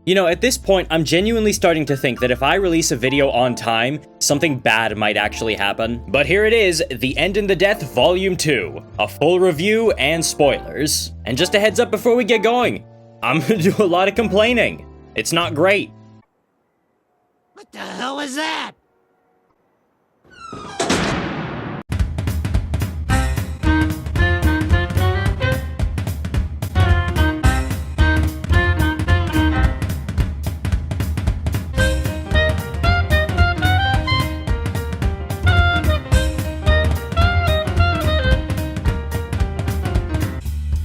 You know, at this point, I'm genuinely starting to think that if I release a video on time, something bad might actually happen. But here it is, The End and the Death Volume 2, a full review and spoilers. And just a heads up before we get going, I'm gonna do a lot of complaining. It's not great. What the hell was that?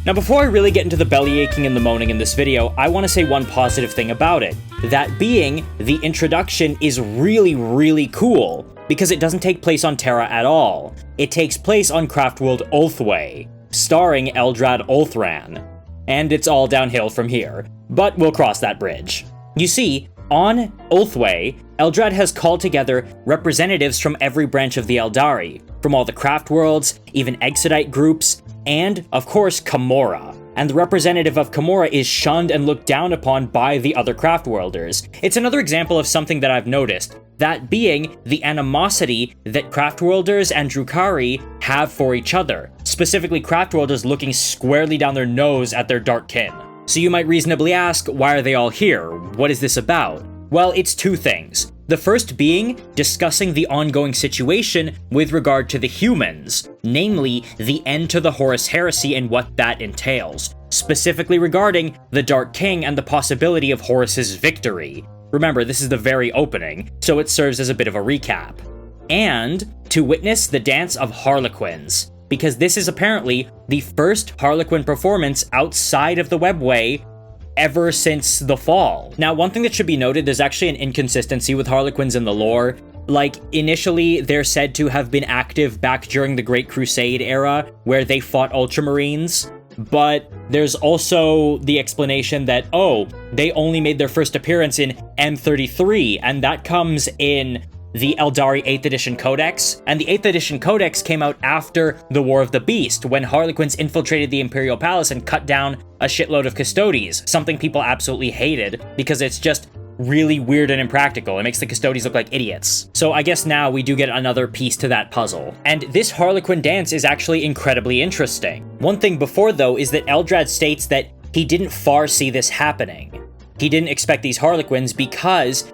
Now before I really get into the belly aching and the moaning in this video, I want to say one positive thing about it. That being, the introduction is really cool, because it doesn't take place on Terra at all. It takes place on Craftworld Ulthwé, starring Eldrad Ulthran. And it's all downhill from here, but we'll cross that bridge. You see, on Ulthwé, Eldrad has called together representatives from every branch of the Eldari, from all the craft worlds, even Exodite groups, and, of course, Camorra. And the representative of Camorra is shunned and looked down upon by the other craft worlders. It's another example of something that I've noticed, that being the animosity that craft worlders and Drukhari have for each other, specifically craft worlders looking squarely down their nose at their dark kin. So you might reasonably ask, why are they all here? What is this about? Well, it's two things. The first being discussing the ongoing situation with regard to the humans, namely the end to the horusheresy and what that entails, specifically regarding the Dark King and the possibility of Horus's victory. Remember, this is the very opening, so it serves as a bit of a recap. And to witness the dance of Harlequins, because this is apparently the first Harlequin performance outside of the Webway ever since the fall. Now, one thing that should be noted, there's actually an inconsistency with Harlequins in the lore. Like, initially, they're said to have been active back during the Great Crusade era, where they fought Ultramarines, but there's also the explanation that, oh, they only made their first appearance in M33, and that comes in the Eldari 8th edition codex, and the 8th edition codex came out after the War of the Beast, when Harlequins infiltrated the Imperial Palace and cut down a shitload of Custodes, something people absolutely hated, because it's just really weird and impractical. It makes the Custodes look like idiots. So I guess now we do get another piece to that puzzle. And this Harlequin dance is actually incredibly interesting. One thing before, though, is that Eldrad states that he didn't foresee this happening. He didn't expect these Harlequins because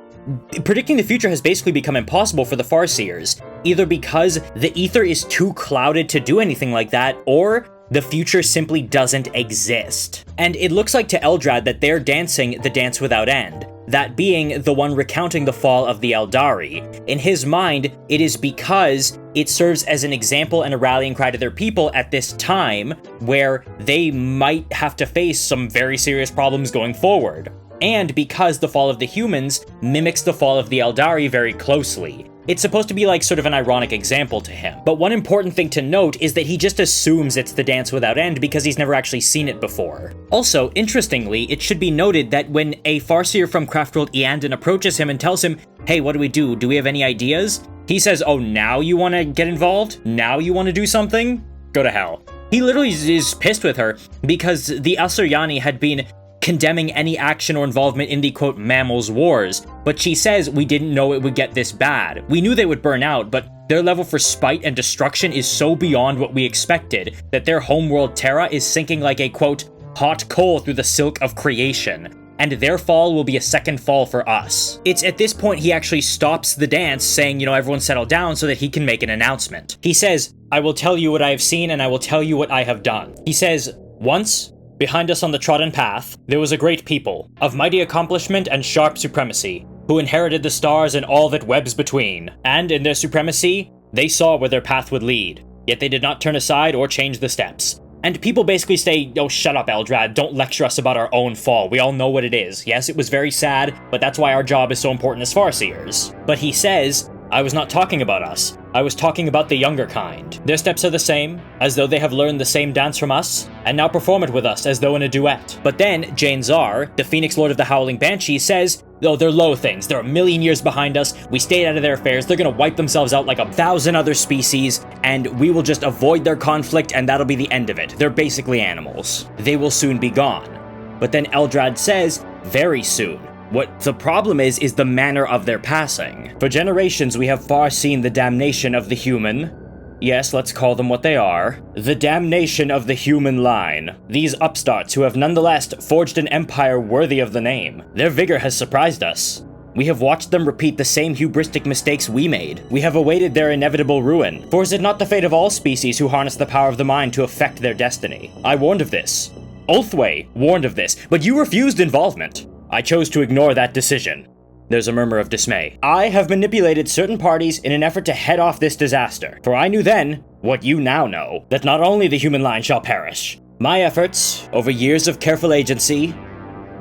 predicting the future has basically become impossible for the Farseers, either because the ether is too clouded to do anything like that, or the future simply doesn't exist. And it looks like to Eldrad that they're dancing the dance without end, that being the one recounting the fall of the Eldari. In his mind, it is because it serves as an example and a rallying cry to their people at this time, where they might have to face some very serious problems going forward. And because the fall of the humans mimics the fall of the Eldari very closely. It's supposed to be like sort of an ironic example to him. But one important thing to note is that he just assumes it's the dance without end because he's never actually seen it before. Also, interestingly, it should be noted that when a Farseer from Craftworld Eandon approaches him and tells him, hey, what do we do? Do we have any ideas? He says, oh, now you want to get involved? Now you want to do something? Go to hell. He literally is pissed with her because the Asuryani had been condemning any action or involvement in the, quote, mammals wars, but she says we didn't know it would get this bad. We knew they would burn out, but their level for spite and destruction is so beyond what we expected that their homeworld Terra is sinking like a, quote, hot coal through the silk of creation, and their fall will be a second fall for us. It's at this point he actually stops the dance, saying, you know, everyone settle down so that he can make an announcement. He says, I will tell you what I have seen and I will tell you what I have done. He says, once, behind us on the trodden path, there was a great people, of mighty accomplishment and sharp supremacy, who inherited the stars and all that webs between. And in their supremacy, they saw where their path would lead, yet they did not turn aside or change the steps. And people basically say, oh, shut up, Eldrad, don't lecture us about our own fall, we all know what it is. Yes, it was very sad, but that's why our job is so important as Farseers. But he says, I was not talking about us. I was talking about the younger kind. Their steps are the same, as though they have learned the same dance from us, and now perform it with us as though in a duet. But then, Jane Zar, the Phoenix Lord of the Howling Banshee, says, oh, they're low things. They're a million years behind us. We stayed out of their affairs. They're gonna wipe themselves out like 1,000 other species, and we will just avoid their conflict, and that'll be the end of it. They're basically animals. They will soon be gone. But then Eldrad says, very soon. What the problem is the manner of their passing. For generations, we have far seen the damnation of the human. Yes, let's call them what they are. The damnation of the human line. These upstarts who have nonetheless forged an empire worthy of the name. Their vigor has surprised us. We have watched them repeat the same hubristic mistakes we made. We have awaited their inevitable ruin. For is it not the fate of all species who harness the power of the mind to affect their destiny? I warned of this. Ulthwé warned of this, but you refused involvement. I chose to ignore that decision. There's a murmur of dismay. I have manipulated certain parties in an effort to head off this disaster, for I knew then, what you now know, that not only the human line shall perish. My efforts, over years of careful agency,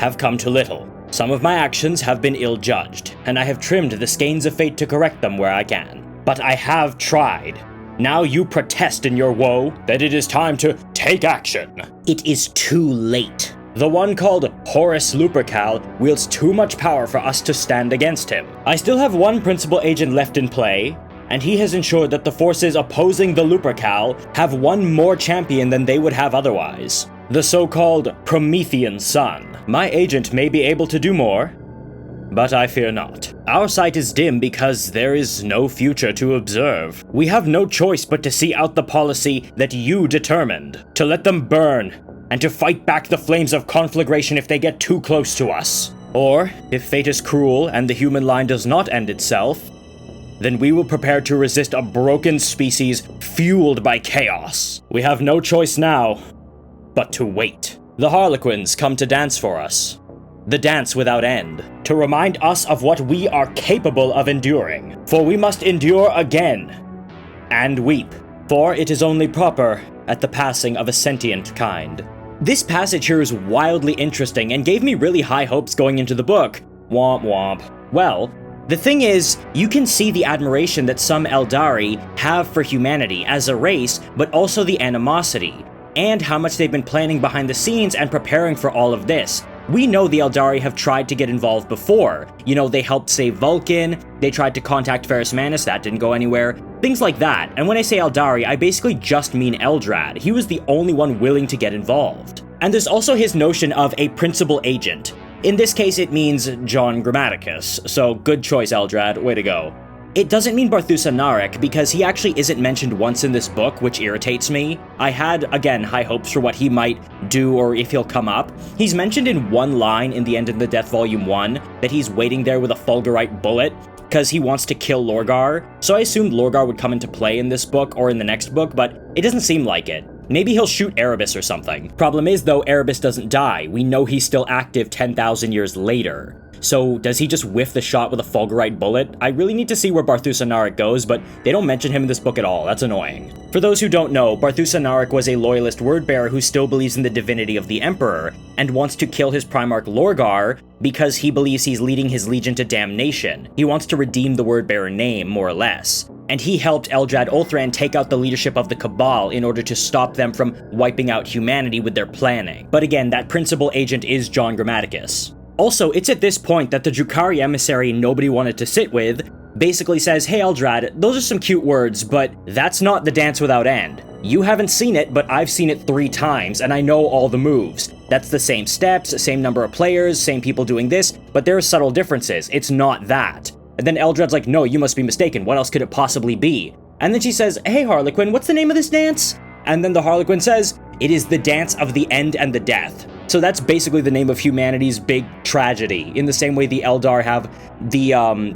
have come to little. Some of my actions have been ill-judged, and I have trimmed the skeins of fate to correct them where I can. But I have tried. Now you protest in your woe that it is time to take action. It is too late. The one called Horus Lupercal wields too much power for us to stand against him. I still have one principal agent left in play, and he has ensured that the forces opposing the Lupercal have one more champion than they would have otherwise. The so-called Promethean Sun. My agent may be able to do more, but I fear not. Our sight is dim because there is no future to observe. We have no choice but to see out the policy that you determined, to let them burn, and to fight back the flames of conflagration if they get too close to us. Or, if fate is cruel and the human line does not end itself, then we will prepare to resist a broken species fueled by chaos. We have no choice now, but to wait. The Harlequins come to dance for us. The dance without end, to remind us of what we are capable of enduring. For we must endure again, and weep. For it is only proper at the passing of a sentient kind. This passage here is wildly interesting and gave me really high hopes going into the book. Womp womp. Well, the thing is, you can see the admiration that some Eldari have for humanity as a race, but also the animosity, and how much they've been planning behind the scenes and preparing for all of this. We know the Eldari have tried to get involved before. You know, they helped save Vulcan, they tried to contact Ferrus Manus, that didn't go anywhere, things like that. And when I say Eldari, I basically just mean Eldrad. He was the only one willing to get involved. And there's also his notion of a principal agent. In this case, it means John Grammaticus, so good choice, Eldrad, way to go. It doesn't mean Barthusa Narek, because he actually isn't mentioned once in this book, which irritates me. I had, again, high hopes for what he might do or if he'll come up. He's mentioned in one line in the End of the Death Volume 1 that he's waiting there with a fulgurite bullet because he wants to kill Lorgar, so I assumed Lorgar would come into play in this book or in the next book, but it doesn't seem like it. Maybe he'll shoot Erebus or something. Problem is, though, Erebus doesn't die. We know he's still active 10,000 years later. So does he just whiff the shot with a fulgurite bullet? I really need to see where Barthusa Narek goes, but they don't mention him in this book at all. That's annoying. For those who don't know, Barthusa Narek was a loyalist wordbearer who still believes in the divinity of the Emperor, and wants to kill his Primarch Lorgar because he believes he's leading his legion to damnation. He wants to redeem the wordbearer name, more or less. And he helped Eldrad Ulthran take out the leadership of the Cabal in order to stop them from wiping out humanity with their planning. But again, that principal agent is John Grammaticus. Also, it's at this point that the Drukhari emissary nobody wanted to sit with basically says, hey Eldrad, those are some cute words, but that's not the Dance Without End. You haven't seen it, but I've seen it 3 times, and I know all the moves. That's the same steps, same number of players, same people doing this, but there are subtle differences. It's not that. And then Eldrad's like, no, you must be mistaken. What else could it possibly be? And then she says, hey Harlequin, what's the name of this dance? And then the Harlequin says, it is the dance of the end and the death. So that's basically the name of humanity's big tragedy. In the same way the Eldar have the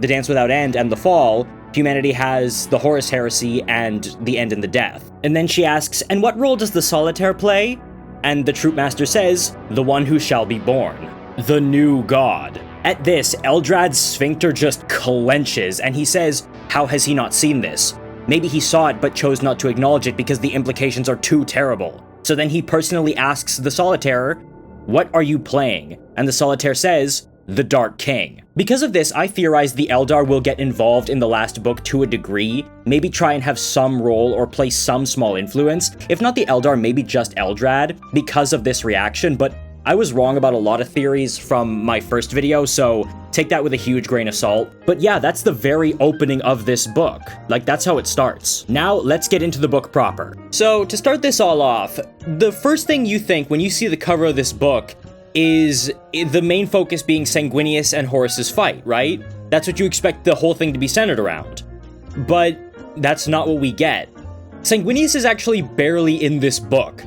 Dance Without End and the Fall, humanity has the horusheresy and the end and the death. And then she asks, and what role does the Solitaire play? And the Troopmaster says, the one who shall be born. The new god. At this, Eldrad's sphincter just clenches, and he says, how has he not seen this? Maybe he saw it but chose not to acknowledge it because the implications are too terrible. So then he personally asks the Solitaire, what are you playing? And the Solitaire says, the Dark King. Because of this, I theorize the Eldar will get involved in the last book to a degree, maybe try and have some role or play some small influence. If not the Eldar, maybe just Eldrad, because of this reaction, but I was wrong about a lot of theories from my first video, so take that with a huge grain of salt. But yeah, that's the very opening of this book. Like, that's how it starts. Now, let's get into the book proper. So, to start this all off, the first thing you think when you see the cover of this book is the main focus being Sanguinius and Horus's fight, right? That's what you expect the whole thing to be centered around. But that's not what we get. Sanguinius is actually barely in this book.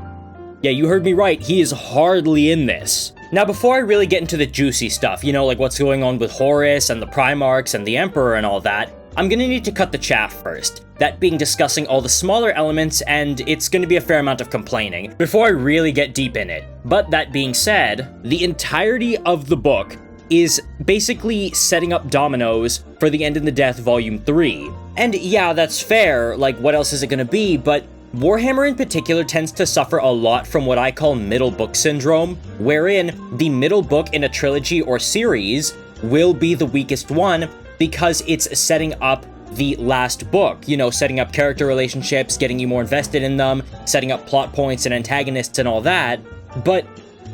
Yeah, you heard me right, he is hardly in this. Now, before I really get into the juicy stuff, you know, like what's going on with Horus and the Primarchs and the Emperor and all that, I'm gonna need to cut the chaff first. That being discussing all the smaller elements, and it's gonna be a fair amount of complaining before I really get deep in it. But that being said, the entirety of the book is basically setting up dominoes for the End in the Death Volume 3. And yeah, that's fair, like what else is it gonna be, but Warhammer in particular tends to suffer a lot from what I call middle book syndrome, wherein the middle book in a trilogy or series will be the weakest one because it's setting up the last book, you know, setting up character relationships, getting you more invested in them, setting up plot points and antagonists and all that, but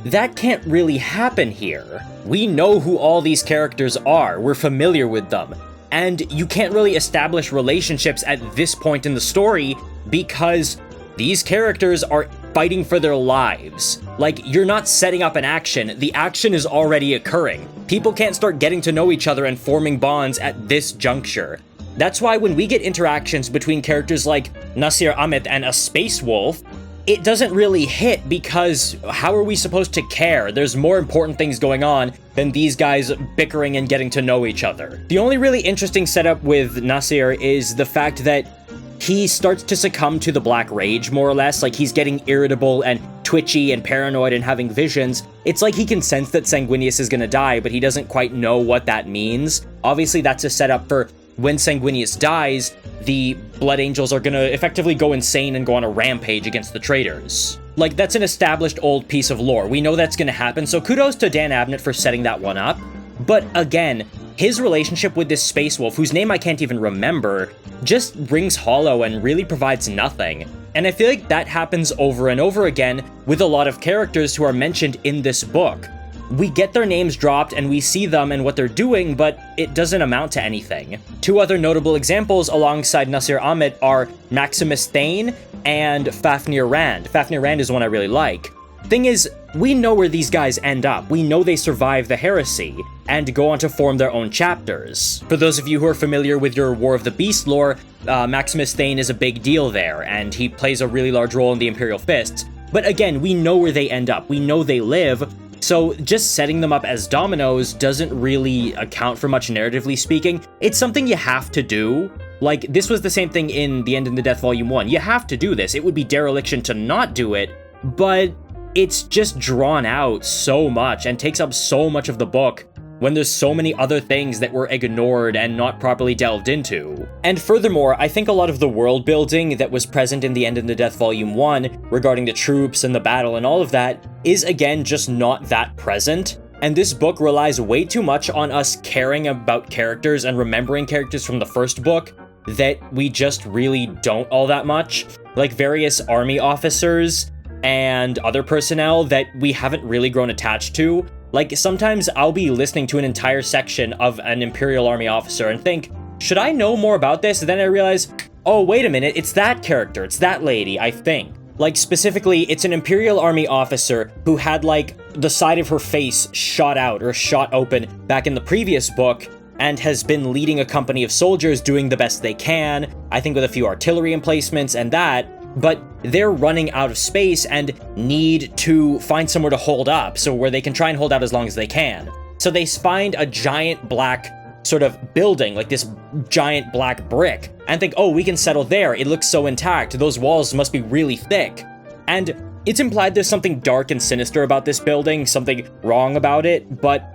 that can't really happen here. We know who all these characters are, we're familiar with them, and you can't really establish relationships at this point in the story because these characters are fighting for their lives. Like, you're not setting up an action, the action is already occurring. People can't start getting to know each other and forming bonds at this juncture. That's why when we get interactions between characters like Nasir Ahmed and a space wolf, it doesn't really hit because how are we supposed to care? There's more important things going on than these guys bickering and getting to know each other. The only really interesting setup with Nasir is the fact that he starts to succumb to the Black Rage, more or less. Like, he's getting irritable and twitchy and paranoid and having visions. It's like he can sense that Sanguinius is gonna die, but he doesn't quite know what that means. Obviously, that's a setup for when Sanguinius dies, the Blood Angels are gonna effectively go insane and go on a rampage against the traitors. Like, that's an established old piece of lore. We know that's gonna happen, so kudos to Dan Abnett for setting that one up. But again, his relationship with this Space Wolf, whose name I can't even remember, just rings hollow and really provides nothing. And I feel like that happens over and over again with a lot of characters who are mentioned in this book. We get their names dropped and we see them and what they're doing, but it doesn't amount to anything. Two other notable examples alongside Nasir Ahmed are Maximus Thane and Fafnir Rand. Fafnir Rand is one I really like. Thing is, we know where these guys end up. We know they survive the heresy and go on to form their own chapters. For those of you who are familiar with your War of the Beast lore, Maximus Thane is a big deal there, and he plays a really large role in the Imperial Fists. But again, we know where they end up. We know they live, so just setting them up as dominoes doesn't really account for much narratively speaking. It's something you have to do. Like, this was the same thing in The End in the Death Volume 1. You have to do this. It would be dereliction to not do it, but it's just drawn out so much and takes up so much of the book when there's so many other things that were ignored and not properly delved into. And furthermore, I think a lot of the world building that was present in The End in the Death Volume 1 regarding the troops and the battle and all of that is again just not that present. And this book relies way too much on us caring about characters and remembering characters from the first book that we just really don't all that much. Like various army officers and other personnel that we haven't really grown attached to. Like, sometimes I'll be listening to an entire section of an Imperial Army officer and think, should I know more about this? And then I realize, oh, wait a minute, it's that character, it's that lady, I think. Like, specifically, it's an Imperial Army officer who had, like, the side of her face shot out or shot open back in the previous book, and has been leading a company of soldiers doing the best they can, I think with a few artillery emplacements and that, but they're running out of space and need to find somewhere to hold up, so where they can try and hold out as long as they can. So they find a giant black sort of building, like this giant black brick, and think, oh, we can settle there, it looks so intact, those walls must be really thick. And it's implied there's something dark and sinister about this building, something wrong about it, but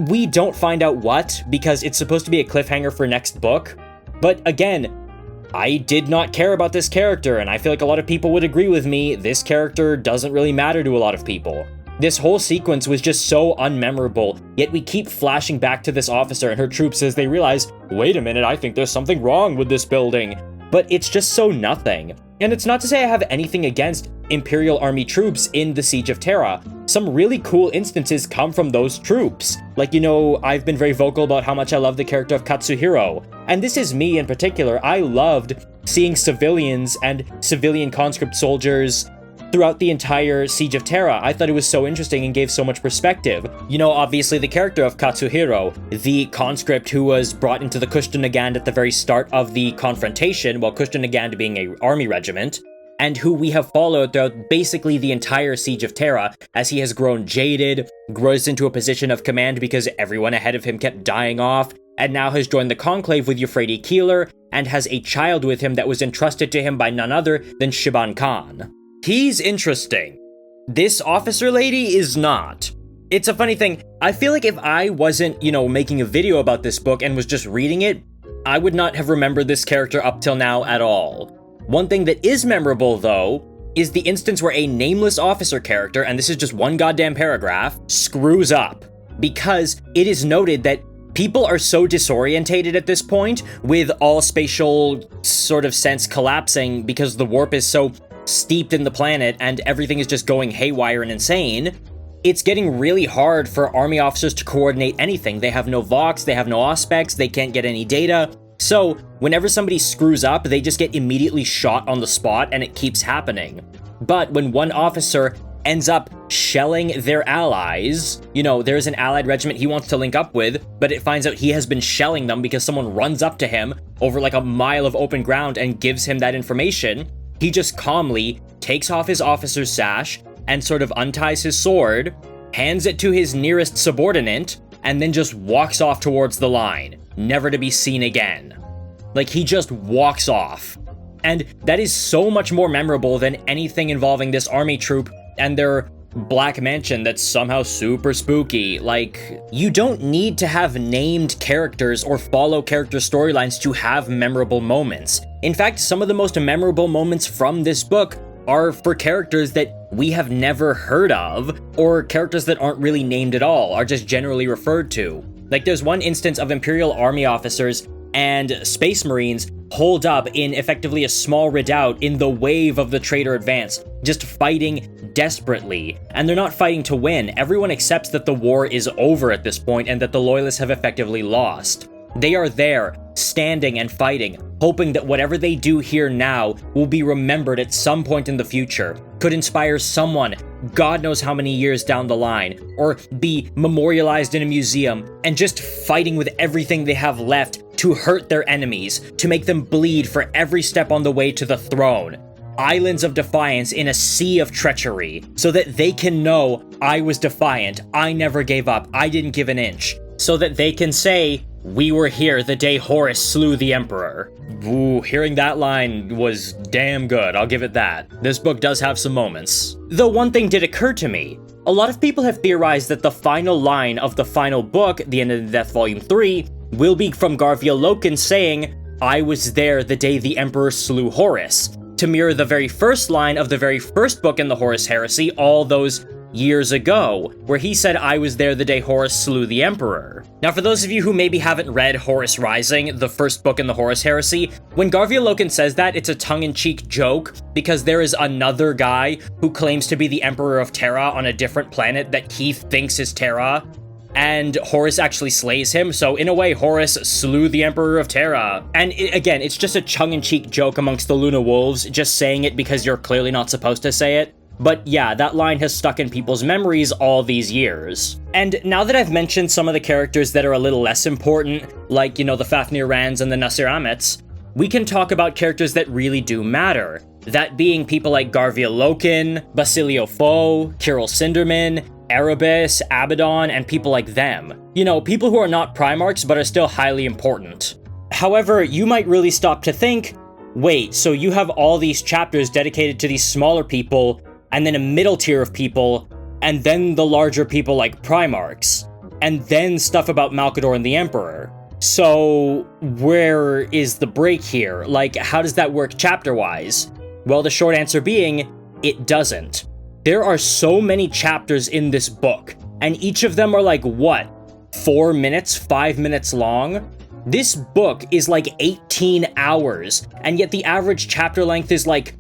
we don't find out what, because it's supposed to be a cliffhanger for next book. But again, I did not care about this character, and I feel like a lot of people would agree with me, this character doesn't really matter to a lot of people. This whole sequence was just so unmemorable, yet we keep flashing back to this officer and her troops as they realize, wait a minute, I think there's something wrong with this building. But it's just so nothing. And it's not to say I have anything against Imperial Army troops in the Siege of Terra. Some really cool instances come from those troops. Like, you know, I've been very vocal about how much I love the character of Katsuhiro. And this is me in particular. I loved seeing civilians and civilian conscript soldiers throughout the entire Siege of Terra. I thought it was so interesting and gave so much perspective. You know, obviously the character of Katsuhiro, the conscript who was brought into the Kushtenagand at the very start of the confrontation, while Kushtenagand being an army regiment, and who we have followed throughout basically the entire Siege of Terra, as he has grown jaded, grows into a position of command because everyone ahead of him kept dying off, and now has joined the Conclave with Euphrates Keeler, and has a child with him that was entrusted to him by none other than Shiban Khan. He's interesting. This officer lady is not. It's a funny thing, I feel like if I wasn't, making a video about this book and was just reading it, I would not have remembered this character up till now at all. One thing that is memorable, though, is the instance where a nameless officer character, and this is just one goddamn paragraph, screws up. Because it is noted that people are so disorientated at this point, with all spatial sort of sense collapsing because the warp is so steeped in the planet and everything is just going haywire and insane, it's getting really hard for army officers to coordinate anything. They have no Vox, they have no Auspex, they can't get any data. So, whenever somebody screws up, they just get immediately shot on the spot, and it keeps happening. But when one officer ends up shelling their allies, there's an allied regiment he wants to link up with, but it finds out he has been shelling them because someone runs up to him over like a mile of open ground and gives him that information, he just calmly takes off his officer's sash and sort of unties his sword, hands it to his nearest subordinate, and then just walks off towards the line, never to be seen again. Like, he just walks off. And that is so much more memorable than anything involving this army troop and their black mansion that's somehow super spooky. Like, you don't need to have named characters or follow character storylines to have memorable moments. In fact, some of the most memorable moments from this book are for characters that we have never heard of, or characters that aren't really named at all, are just generally referred to. Like, there's one instance of Imperial Army officers and Space Marines holed up in effectively a small redoubt in the wave of the traitor advance, just fighting desperately. And they're not fighting to win. Everyone accepts that the war is over at this point and that the Loyalists have effectively lost. They are there, standing and fighting, hoping that whatever they do here now will be remembered at some point in the future, could inspire someone, God knows how many years down the line, or be memorialized in a museum, and just fighting with everything they have left to hurt their enemies, to make them bleed for every step on the way to the throne. Islands of defiance in a sea of treachery, so that they can know, I was defiant, I never gave up, I didn't give an inch, so that they can say, we were here the day Horus slew the Emperor. Ooh, hearing that line was damn good, I'll give it that. This book does have some moments. Though one thing did occur to me. A lot of people have theorized that the final line of the final book, The End of the Death Volume 3, will be from Garvia Loken saying, I was there the day the Emperor slew Horus, to mirror the very first line of the very first book in the Horus Heresy all those years ago, where he said, I was there the day Horus slew the Emperor. Now, for those of you who maybe haven't read Horus Rising, the first book in the Horus Heresy, when Garvia Loken says that, it's a tongue-in-cheek joke, because there is another guy who claims to be the Emperor of Terra on a different planet that he thinks is Terra, and Horus actually slays him, so in a way, Horus slew the Emperor of Terra. And again, it's just a tongue-in-cheek joke amongst the Luna Wolves, just saying it because you're clearly not supposed to say it. But yeah, that line has stuck in people's memories all these years. And now that I've mentioned some of the characters that are a little less important, like, the Fafnir Rands and the Nasir Amets, we can talk about characters that really do matter. That being people like Garvia Loken, Basilio Foe, Kirill Sinderman, Erebus, Abaddon, and people like them. People who are not Primarchs but are still highly important. However, you might really stop to think, wait, so you have all these chapters dedicated to these smaller people, and then a middle tier of people, and then the larger people like Primarchs, and then stuff about Malkador and the Emperor. So, where is the break here? Like, how does that work chapter-wise? Well, the short answer being, it doesn't. There are so many chapters in this book, and each of them are like, 4 minutes, 5 minutes long? This book is like 18 hours, and yet the average chapter length is like,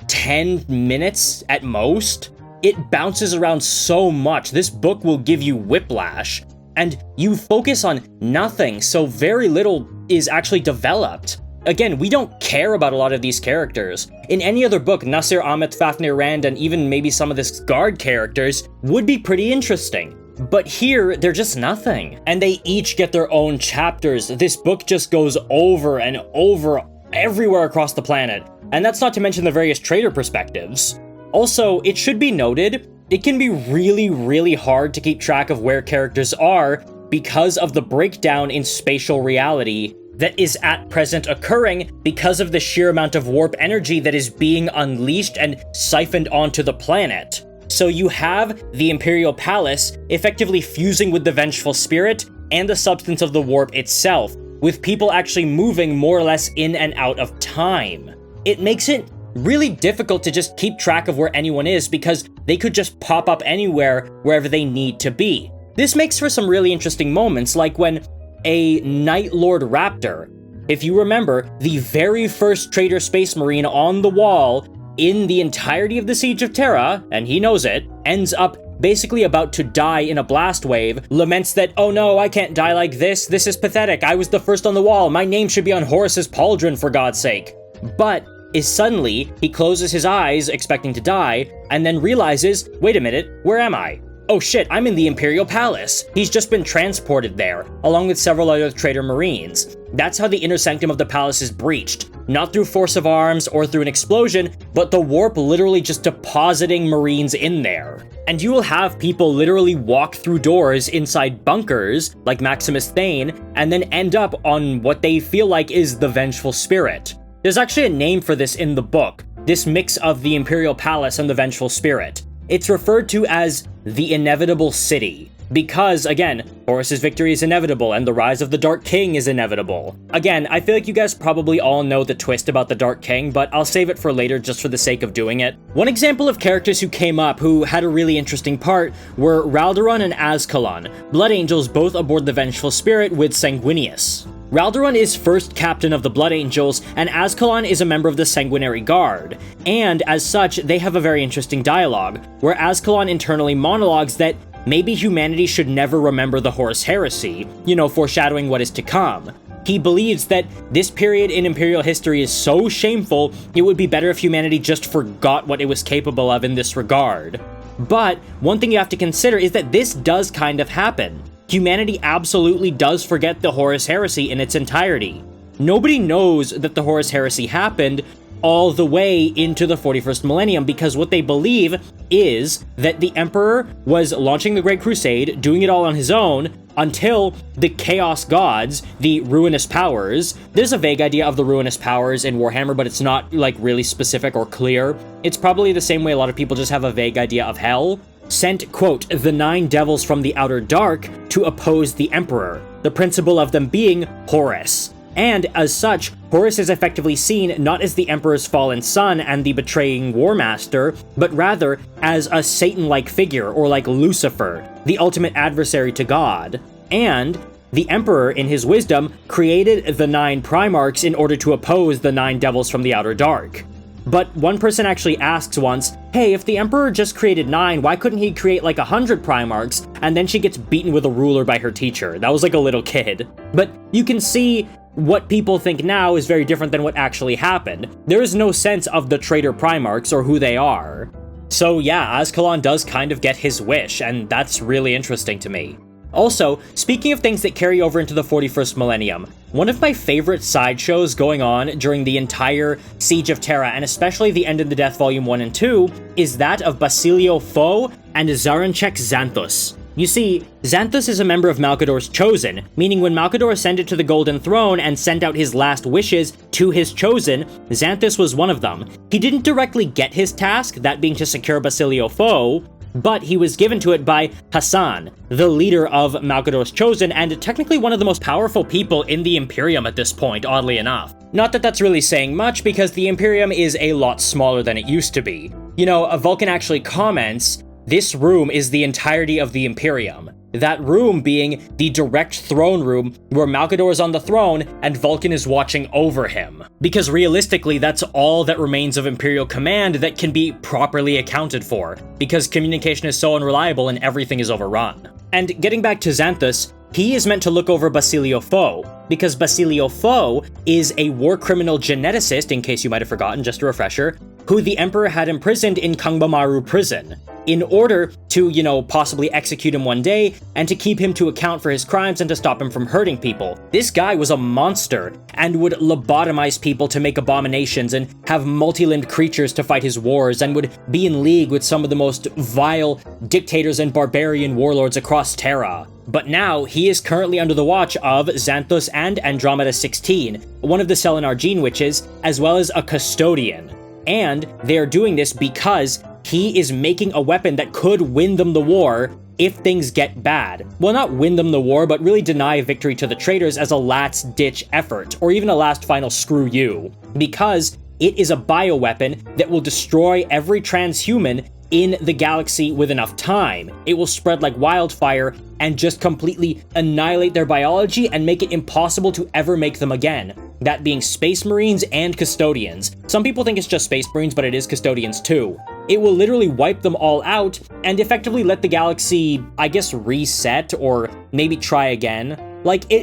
10 minutes at most? It bounces around so much, this book will give you whiplash. And you focus on nothing, so very little is actually developed. again, we don't care about a lot of these characters. In any other book, Nasir Ahmet, Fafnir Rand, and even maybe some of this guard characters would be pretty interesting. But here, they're just nothing. And they each get their own chapters. This book just goes over and over everywhere across the planet. And that's not to mention the various trader perspectives. Also, it should be noted, it can be really, really hard to keep track of where characters are because of the breakdown in spatial reality that is at present occurring because of the sheer amount of warp energy that is being unleashed and siphoned onto the planet. So you have the Imperial Palace effectively fusing with the Vengeful Spirit and the substance of the warp itself, with people actually moving more or less in and out of time. It makes it really difficult to just keep track of where anyone is because they could just pop up anywhere wherever they need to be. This makes for some really interesting moments, like when a Night Lord Raptor, if you remember, the very first Trader Space Marine on the wall in the entirety of the Siege of Terra, and he knows it, ends up basically about to die in a blast wave, laments that, oh no, I can't die like this is pathetic, I was the first on the wall, my name should be on Horus's pauldron for God's sake. But is suddenly, he closes his eyes expecting to die, and then realizes, wait a minute, where am I? Oh shit, I'm in the Imperial Palace. He's just been transported there, along with several other Trader Marines. That's how the inner sanctum of the palace is breached. Not through force of arms or through an explosion, but the warp literally just depositing Marines in there. And you will have people literally walk through doors inside bunkers, like Maximus Thane, and then end up on what they feel like is the Vengeful Spirit. There's actually a name for this in the book, this mix of the Imperial Palace and the Vengeful Spirit. It's referred to as the Inevitable City, because, again, Horus's victory is inevitable and the rise of the Dark King is inevitable. Again, I feel like you guys probably all know the twist about the Dark King, but I'll save it for later just for the sake of doing it. One example of characters who came up who had a really interesting part were Raldoron and Azkalan, Blood Angels both aboard the Vengeful Spirit with Sanguinius. Raldoron is first captain of the Blood Angels, and Azkalan is a member of the Sanguinary Guard, and as such, they have a very interesting dialogue, where Azkalan internally monologues that maybe humanity should never remember the Horus Heresy, foreshadowing what is to come. He believes that this period in Imperial history is so shameful, it would be better if humanity just forgot what it was capable of in this regard. But one thing you have to consider is that this does kind of happen. Humanity absolutely does forget the Horus Heresy in its entirety. Nobody knows that the Horus Heresy happened all the way into the 41st millennium because what they believe is that the Emperor was launching the Great Crusade, doing it all on his own, until the Chaos Gods, the Ruinous Powers, there's a vague idea of the Ruinous Powers in Warhammer, but it's not, really specific or clear. It's probably the same way a lot of people just have a vague idea of Hell. Sent, quote, the 9 devils from the outer dark to oppose the Emperor, the principle of them being Horus. And, as such, Horus is effectively seen not as the Emperor's fallen son and the betraying War Master, but rather as a Satan-like figure, or like Lucifer, the ultimate adversary to God. And the Emperor, in his wisdom, created the 9 Primarchs in order to oppose the 9 devils from the outer dark. But one person actually asks once, hey, if the Emperor just created 9, why couldn't he create 100 Primarchs? And then she gets beaten with a ruler by her teacher. That was like a little kid. But you can see what people think now is very different than what actually happened. There is no sense of the traitor Primarchs or who they are. So yeah, Azkalan does kind of get his wish, and that's really interesting to me. Also, speaking of things that carry over into the 41st millennium, one of my favorite sideshows going on during the entire Siege of Terra, and especially the End of the Death Volume 1 and 2, is that of Basilio Foe and Zaranchek Xanthus. You see, Xanthus is a member of Malkador's Chosen, meaning when Malkador ascended to the Golden Throne and sent out his last wishes to his Chosen, Xanthus was one of them. He didn't directly get his task, that being to secure Basilio Foe, but he was given to it by Hassan, the leader of Malkador's Chosen, and technically one of the most powerful people in the Imperium at this point, oddly enough. Not that that's really saying much, because the Imperium is a lot smaller than it used to be. Vulcan actually comments, this room is the entirety of the Imperium. That room being the direct throne room where Malkador is on the throne and Vulcan is watching over him. Because realistically, that's all that remains of Imperial command that can be properly accounted for, because communication is so unreliable and everything is overrun. And getting back to Xanthus, he is meant to look over Basilio Foe, because Basilio Foe is a war criminal geneticist, in case you might have forgotten, just a refresher, who the Emperor had imprisoned in Kangbamaru prison, in order to, possibly execute him one day, and to keep him to account for his crimes and to stop him from hurting people. This guy was a monster, and would lobotomize people to make abominations, and have multi-limbed creatures to fight his wars, and would be in league with some of the most vile dictators and barbarian warlords across Terra. But now, he is currently under the watch of Xanthos and Andromeda 16, one of the Selenar Gene Witches, as well as a Custodian. And they are doing this because he is making a weapon that could win them the war if things get bad. Well, not win them the war, but really deny victory to the traitors as a last-ditch effort, or even a last final screw you. Because it is a bioweapon that will destroy every transhuman in the galaxy with enough time. It will spread like wildfire and just completely annihilate their biology and make it impossible to ever make them again. That being Space Marines and Custodians. Some people think it's just Space Marines, but it is Custodians too. It will literally wipe them all out and effectively let the galaxy, I guess, reset or maybe try again.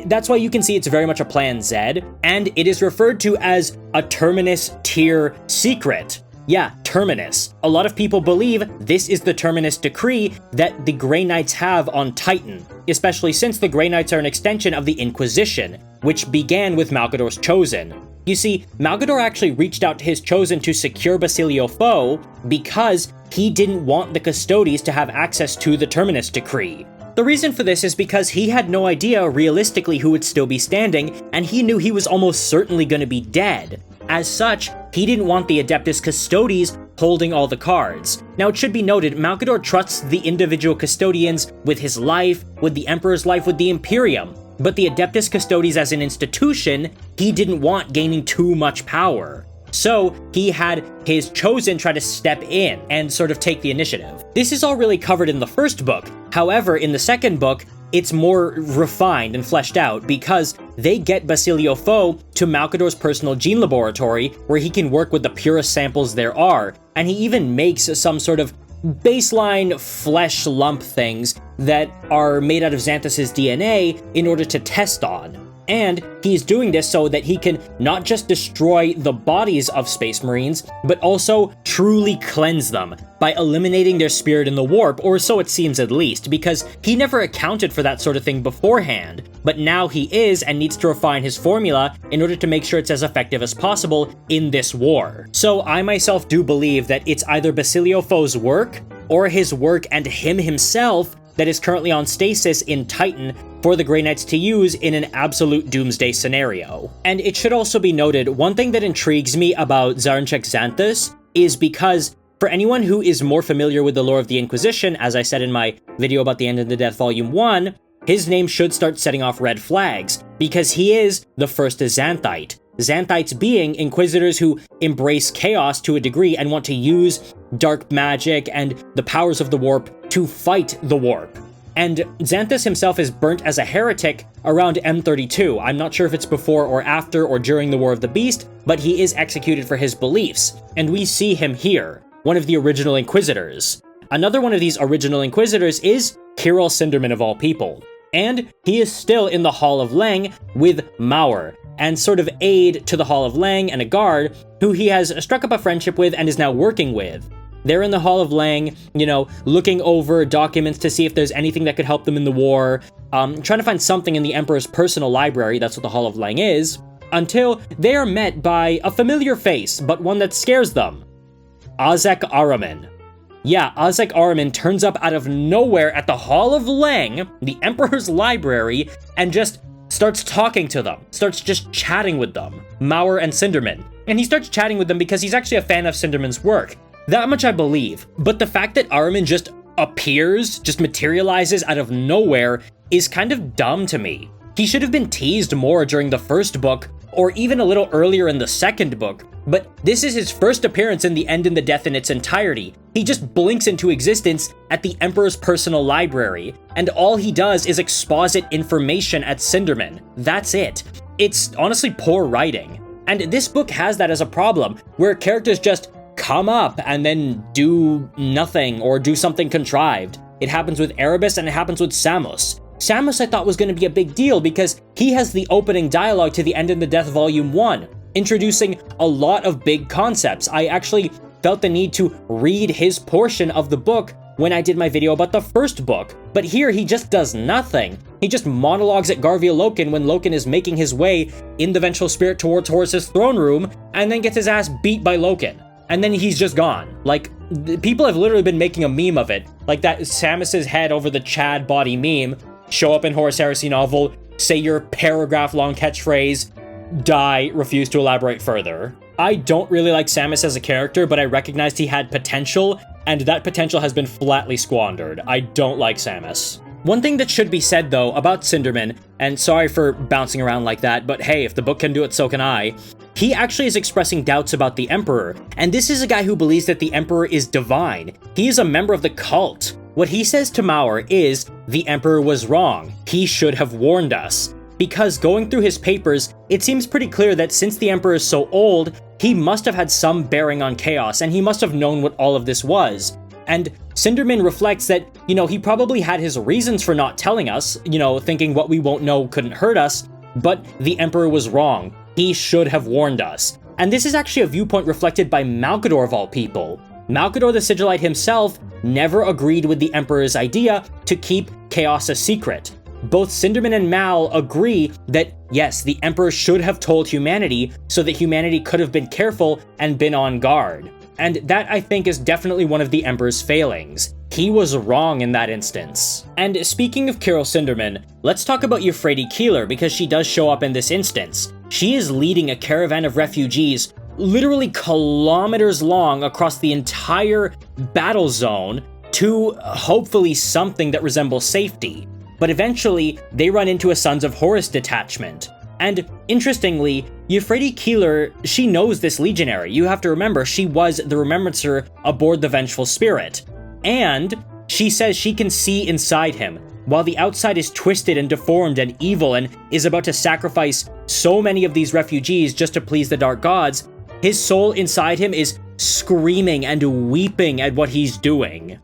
That's why you can see it's very much a Plan Z, and it is referred to as a Terminus tier secret. Yeah, Terminus. A lot of people believe this is the Terminus decree that the Grey Knights have on Titan, especially since the Grey Knights are an extension of the Inquisition, which began with Malgador's Chosen. You see, Malgador actually reached out to his Chosen to secure Basilio Foe because he didn't want the Custodes to have access to the Terminus decree. The reason for this is because he had no idea realistically who would still be standing, and he knew he was almost certainly going to be dead. As such, he didn't want the Adeptus Custodes holding all the cards. Now, it should be noted, Malgador trusts the individual Custodians with his life, with the Emperor's life, with the Imperium, but the Adeptus Custodes as an institution, he didn't want gaining too much power. So, he had his Chosen try to step in and sort of take the initiative. This is all really covered in the first book. However, in the second book, it's more refined and fleshed out because they get Basilio Foe to Malgador's personal gene laboratory where he can work with the purest samples there are, and he even makes some sort of baseline flesh lump things that are made out of Xanthos' DNA in order to test on. And he's doing this so that he can not just destroy the bodies of Space Marines, but also truly cleanse them by eliminating their spirit in the warp, or so it seems at least, because he never accounted for that sort of thing beforehand. But now he is and needs to refine his formula in order to make sure it's as effective as possible in this war. So I myself do believe that it's either Basilio Foe's work, or his work and him himself that is currently on stasis in Titan for the Grey Knights to use in an absolute doomsday scenario. And it should also be noted, one thing that intrigues me about Zarenchek Xanthos is because for anyone who is more familiar with the lore of the Inquisition, as I said in my video about the End of the Death Volume 1, his name should start setting off red flags, because he is the first Xanthite. Xanthites being Inquisitors who embrace chaos to a degree and want to use dark magic and the powers of the warp to fight the warp. And Xanthos himself is burnt as a heretic around M32. I'm not sure if it's before or after or during the War of the Beast, but he is executed for his beliefs, and we see him here, one of the original Inquisitors. Another one of these original Inquisitors is Kirill Cinderman of all people, and he is still in the Hall of Leng with Mauer, and sort of aide to the Hall of Leng and a guard who he has struck up a friendship with and is now working with. They're in the Hall of Leng, looking over documents to see if there's anything that could help them in the war, trying to find something in the Emperor's personal library, that's what the Hall of Leng is, until they are met by a familiar face, but one that scares them. Azek Araman. Yeah, Azek Araman turns up out of nowhere at the Hall of Leng, the Emperor's library, and just starts talking to them, starts just chatting with them, Mauer and Cinderman. And he starts chatting with them because he's actually a fan of Cinderman's work. That much I believe, but the fact that Araman just appears, just materializes out of nowhere, is kind of dumb to me. He should have been teased more during the first book, or even a little earlier in the second book, but this is his first appearance in The End and the Death in its entirety. He just blinks into existence at the Emperor's personal library, and all he does is exposit information at Cinderman. That's it. It's honestly poor writing. And this book has that as a problem, where characters just come up and then do nothing or do something contrived. It happens with Erebus and it happens with Samos. Samus I thought was going to be a big deal because he has the opening dialogue to The End in the Death Volume 1, introducing a lot of big concepts. I actually felt the need to read his portion of the book when I did my video about the first book, but here he just does nothing. He just monologues at Garvia Loken when Loken is making his way in the Vengeful Spirit towards Horus's throne room, and then gets his ass beat by Loken. And then he's just gone. Like, people have literally been making a meme of it. Like that Samus's head over the Chad body meme, show up in Horus Heresy novel, say your paragraph-long catchphrase, die, refuse to elaborate further. I don't really like Samus as a character, but I recognized he had potential, and that potential has been flatly squandered. I don't like Samus. One thing that should be said, though, about Cinderman, and sorry for bouncing around like that, but hey, if the book can do it, so can I, he actually is expressing doubts about the Emperor, and this is a guy who believes that the Emperor is divine. He is a member of the cult. What he says to Mauer is, the Emperor was wrong. He should have warned us. Because going through his papers, it seems pretty clear that since the Emperor is so old, he must have had some bearing on chaos, and he must have known what all of this was. And Cinderman reflects that, he probably had his reasons for not telling us, thinking what we won't know couldn't hurt us, but the Emperor was wrong. He should have warned us. And this is actually a viewpoint reflected by Malkador of all people. Malkador the Sigillite himself never agreed with the Emperor's idea to keep chaos a secret. Both Cinderman and Mal agree that, yes, the Emperor should have told humanity so that humanity could have been careful and been on guard. And that, I think, is definitely one of the Emperor's failings. He was wrong in that instance. And speaking of Carol Cinderman, let's talk about Euphrates Keeler, because she does show up in this instance. She is leading a caravan of refugees literally kilometers long across the entire battle zone to hopefully something that resembles safety. But eventually, they run into a Sons of Horus detachment. And interestingly, Euphrates Keeler, she knows this legionary. You have to remember, she was the Remembrancer aboard the Vengeful Spirit. And she says she can see inside him. While the outside is twisted and deformed and evil and is about to sacrifice so many of these refugees just to please the Dark Gods, his soul inside him is screaming and weeping at what he's doing.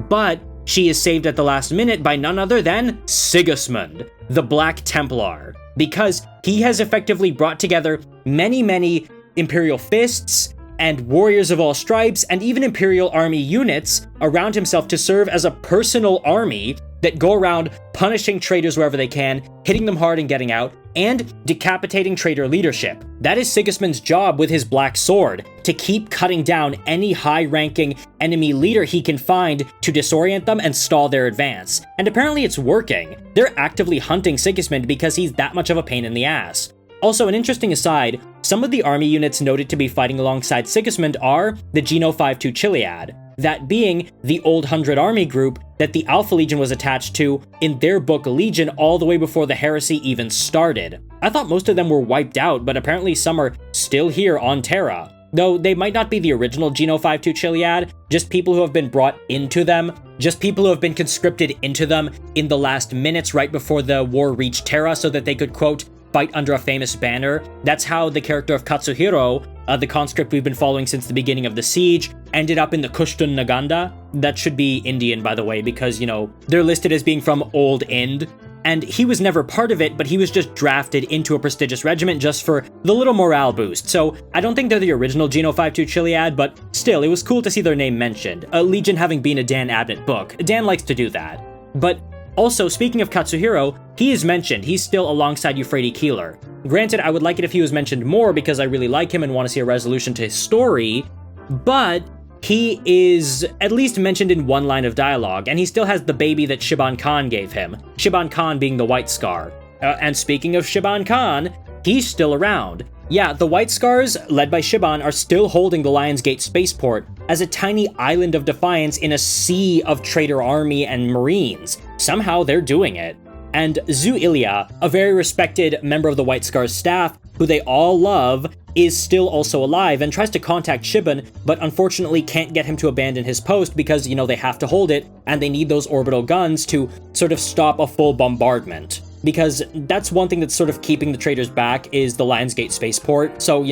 But she is saved at the last minute by none other than Sigismund, the Black Templar, because he has effectively brought together many Imperial fists and warriors of all stripes and even Imperial army units around himself to serve as a personal army that go around punishing traitors wherever they can, hitting them hard and getting out, and decapitating traitor leadership. That is Sigismund's job with his black sword, to keep cutting down any high-ranking enemy leader he can find to disorient them and stall their advance. And apparently it's working. They're actively hunting Sigismund because he's that much of a pain in the ass. Also, an interesting aside, some of the army units noted to be fighting alongside Sigismund are the Geno 5-2 Chiliad, that being the Old 100 army group that the Alpha Legion was attached to in their book Legion all the way before the heresy even started. I thought most of them were wiped out, but apparently some are still here on Terra. Though they might not be the original Geno 5-2 Chiliad, just people who have been brought into them, just people who have been conscripted into them in the last minutes right before the war reached Terra so that they could, quote, fight under a famous banner. That's how the character of Katsuhiro, the conscript we've been following since the beginning of the siege, ended up in the Kushtun Naganda. That should be Indian, by the way, because, they're listed as being from Old Ind. And he was never part of it, but he was just drafted into a prestigious regiment just for the little morale boost. So I don't think they're the original Geno 5-2 Chiliad, but still, it was cool to see their name mentioned. Legion having been a Dan Abnett book. Dan likes to do that. But also, speaking of Katsuhiro, he is mentioned. He's still alongside Euphrates Keeler. Granted, I would like it if he was mentioned more because I really like him and want to see a resolution to his story, but he is at least mentioned in one line of dialogue, and he still has the baby that Shiban Khan gave him, Shiban Khan being the White Scar. And speaking of Shiban Khan, he's still around. Yeah, the White Scars, led by Shiban, are still holding the Lion's Gate spaceport as a tiny island of defiance in a sea of traitor army and marines. Somehow they're doing it. And Zu Ilya, a very respected member of the White Scars staff, who they all love, is still also alive and tries to contact Shiban, but unfortunately can't get him to abandon his post because, they have to hold it, and they need those orbital guns to sort of stop a full bombardment. Because that's one thing that's sort of keeping the traitors back is the Lionsgate spaceport, so,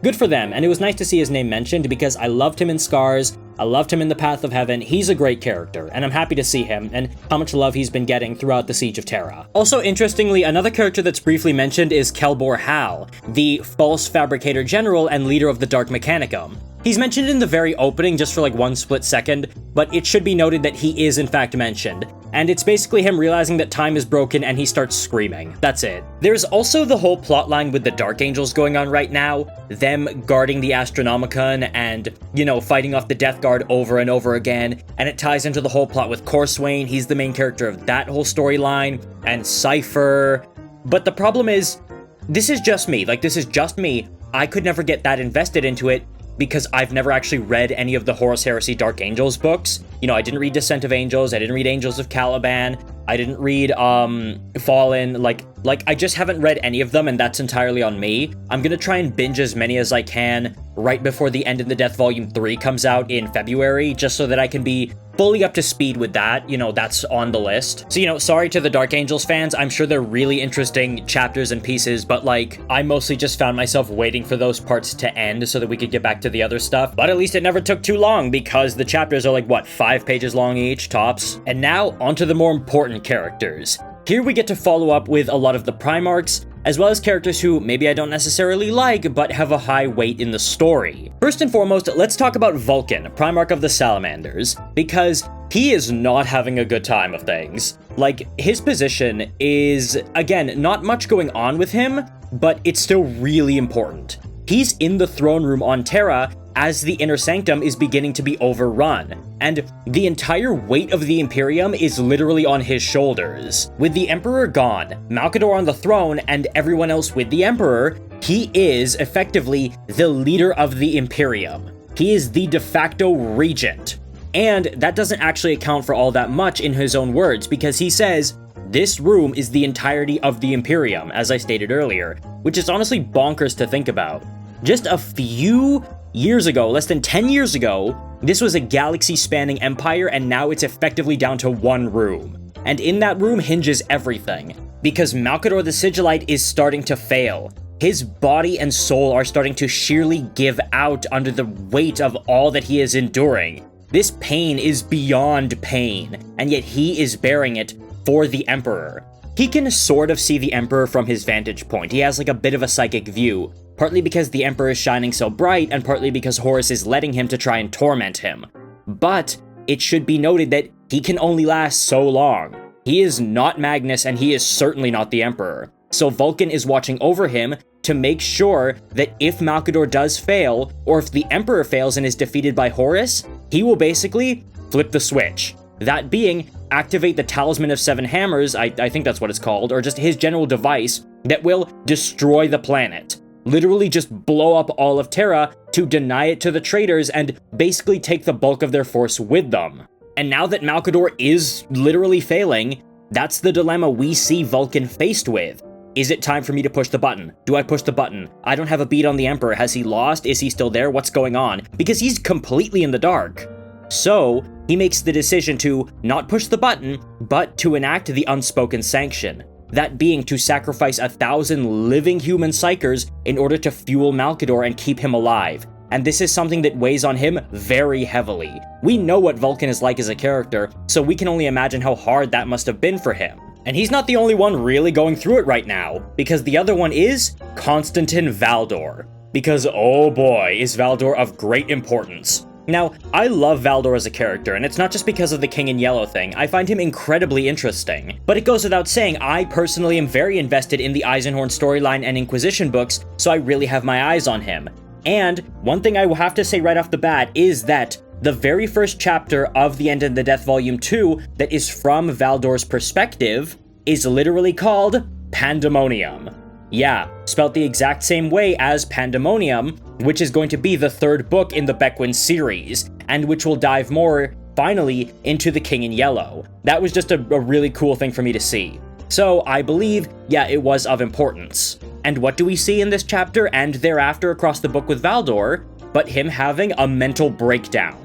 good for them, and it was nice to see his name mentioned because I loved him in Scars, I loved him in The Path of Heaven. He's a great character, and I'm happy to see him, and how much love he's been getting throughout the Siege of Terra. Also, interestingly, another character that's briefly mentioned is Kelbor Hal, the false fabricator general and leader of the Dark Mechanicum. He's mentioned in the very opening just for like one split second, but it should be noted that he is in fact mentioned. And it's basically him realizing that time is broken and he starts screaming. That's it. There's also the whole plotline with the Dark Angels going on right now, them guarding the Astronomicon and, you know, fighting off the Death Guard over and over again, and it ties into the whole plot with Corswain. He's the main character of that whole storyline, and Cypher. But the problem is, this is just me. Like, this is just me. I could never get that invested into it, because I've never actually read any of the Horus Heresy Dark Angels books. You know, I didn't read Descent of Angels, I didn't read Angels of Caliban, I didn't read, Fallen, like, I just haven't read any of them, and that's entirely on me. I'm gonna try and binge as many as I can right before the End in the Death Volume 3 comes out in February, just so that I can be fully up to speed with that. You know, that's on the list. So, you know, sorry to the Dark Angels fans, I'm sure they're really interesting chapters and pieces, but like, I mostly just found myself waiting for those parts to end so that we could get back to the other stuff. But at least it never took too long, because the chapters are like, what, 5 pages long each, tops? And now, onto the more important characters. Here we get to follow up with a lot of the Primarchs, as well as characters who maybe I don't necessarily like, but have a high weight in the story. First and foremost, let's talk about Vulcan, Primarch of the Salamanders, because he is not having a good time of things. Like, his position is, again, not much going on with him, but it's still really important. He's in the throne room on Terra as the Inner Sanctum is beginning to be overrun, and the entire weight of the Imperium is literally on his shoulders. With the Emperor gone, Malcador on the throne, and everyone else with the Emperor, he is, effectively, the leader of the Imperium. He is the de facto regent. And that doesn't actually account for all that much in his own words, because he says, "This room is the entirety of the Imperium," as I stated earlier, which is honestly bonkers to think about. Just a few years ago, less than 10 years ago, this was a galaxy-spanning empire, and now it's effectively down to one room. And in that room hinges everything, because Malcador the Sigillite is starting to fail. His body and soul are starting to sheerly give out under the weight of all that he is enduring. This pain is beyond pain, and yet he is bearing it for the Emperor. He can sort of see the Emperor from his vantage point. He has like a bit of a psychic view, partly because the Emperor is shining so bright, and partly because Horus is letting him to try and torment him. But it should be noted that he can only last so long. He is not Magnus, and he is certainly not the Emperor. So Vulcan is watching over him to make sure that if Malcador does fail, or if the Emperor fails and is defeated by Horus, he will basically flip the switch. That being, activate the Talisman of Seven Hammers, I think that's what it's called, or just his general device that will destroy the planet. Literally just blow up all of Terra to deny it to the traitors and basically take the bulk of their force with them. And now that Malcador is literally failing, that's the dilemma we see Vulcan faced with. Is it time for me to push the button? Do I push the button? I don't have a beat on the Emperor. Has he lost? Is he still there? What's going on? Because he's completely in the dark. So, he makes the decision to not push the button, but to enact the unspoken sanction. That being to sacrifice 1,000 living human psychers in order to fuel Malcador and keep him alive. And this is something that weighs on him very heavily. We know what Vulcan is like as a character, so we can only imagine how hard that must have been for him. And he's not the only one really going through it right now, because the other one is Constantin Valdor. Because oh boy, is Valdor of great importance. Now, I love Valdor as a character, and it's not just because of the King in Yellow thing. I find him incredibly interesting. But it goes without saying, I personally am very invested in the Eisenhorn storyline and Inquisition books, so I really have my eyes on him. And one thing I will have to say right off the bat is that the very first chapter of The End in the Death Volume 2 that is from Valdor's perspective is literally called Pandemonium. Yeah, spelled the exact same way as Pandemonium, which is going to be the third book in the Beckwin series, and which will dive more, finally, into the King in Yellow. That was just a really cool thing for me to see. So, I believe, yeah, it was of importance. And what do we see in this chapter and thereafter across the book with Valdor, but him having a mental breakdown.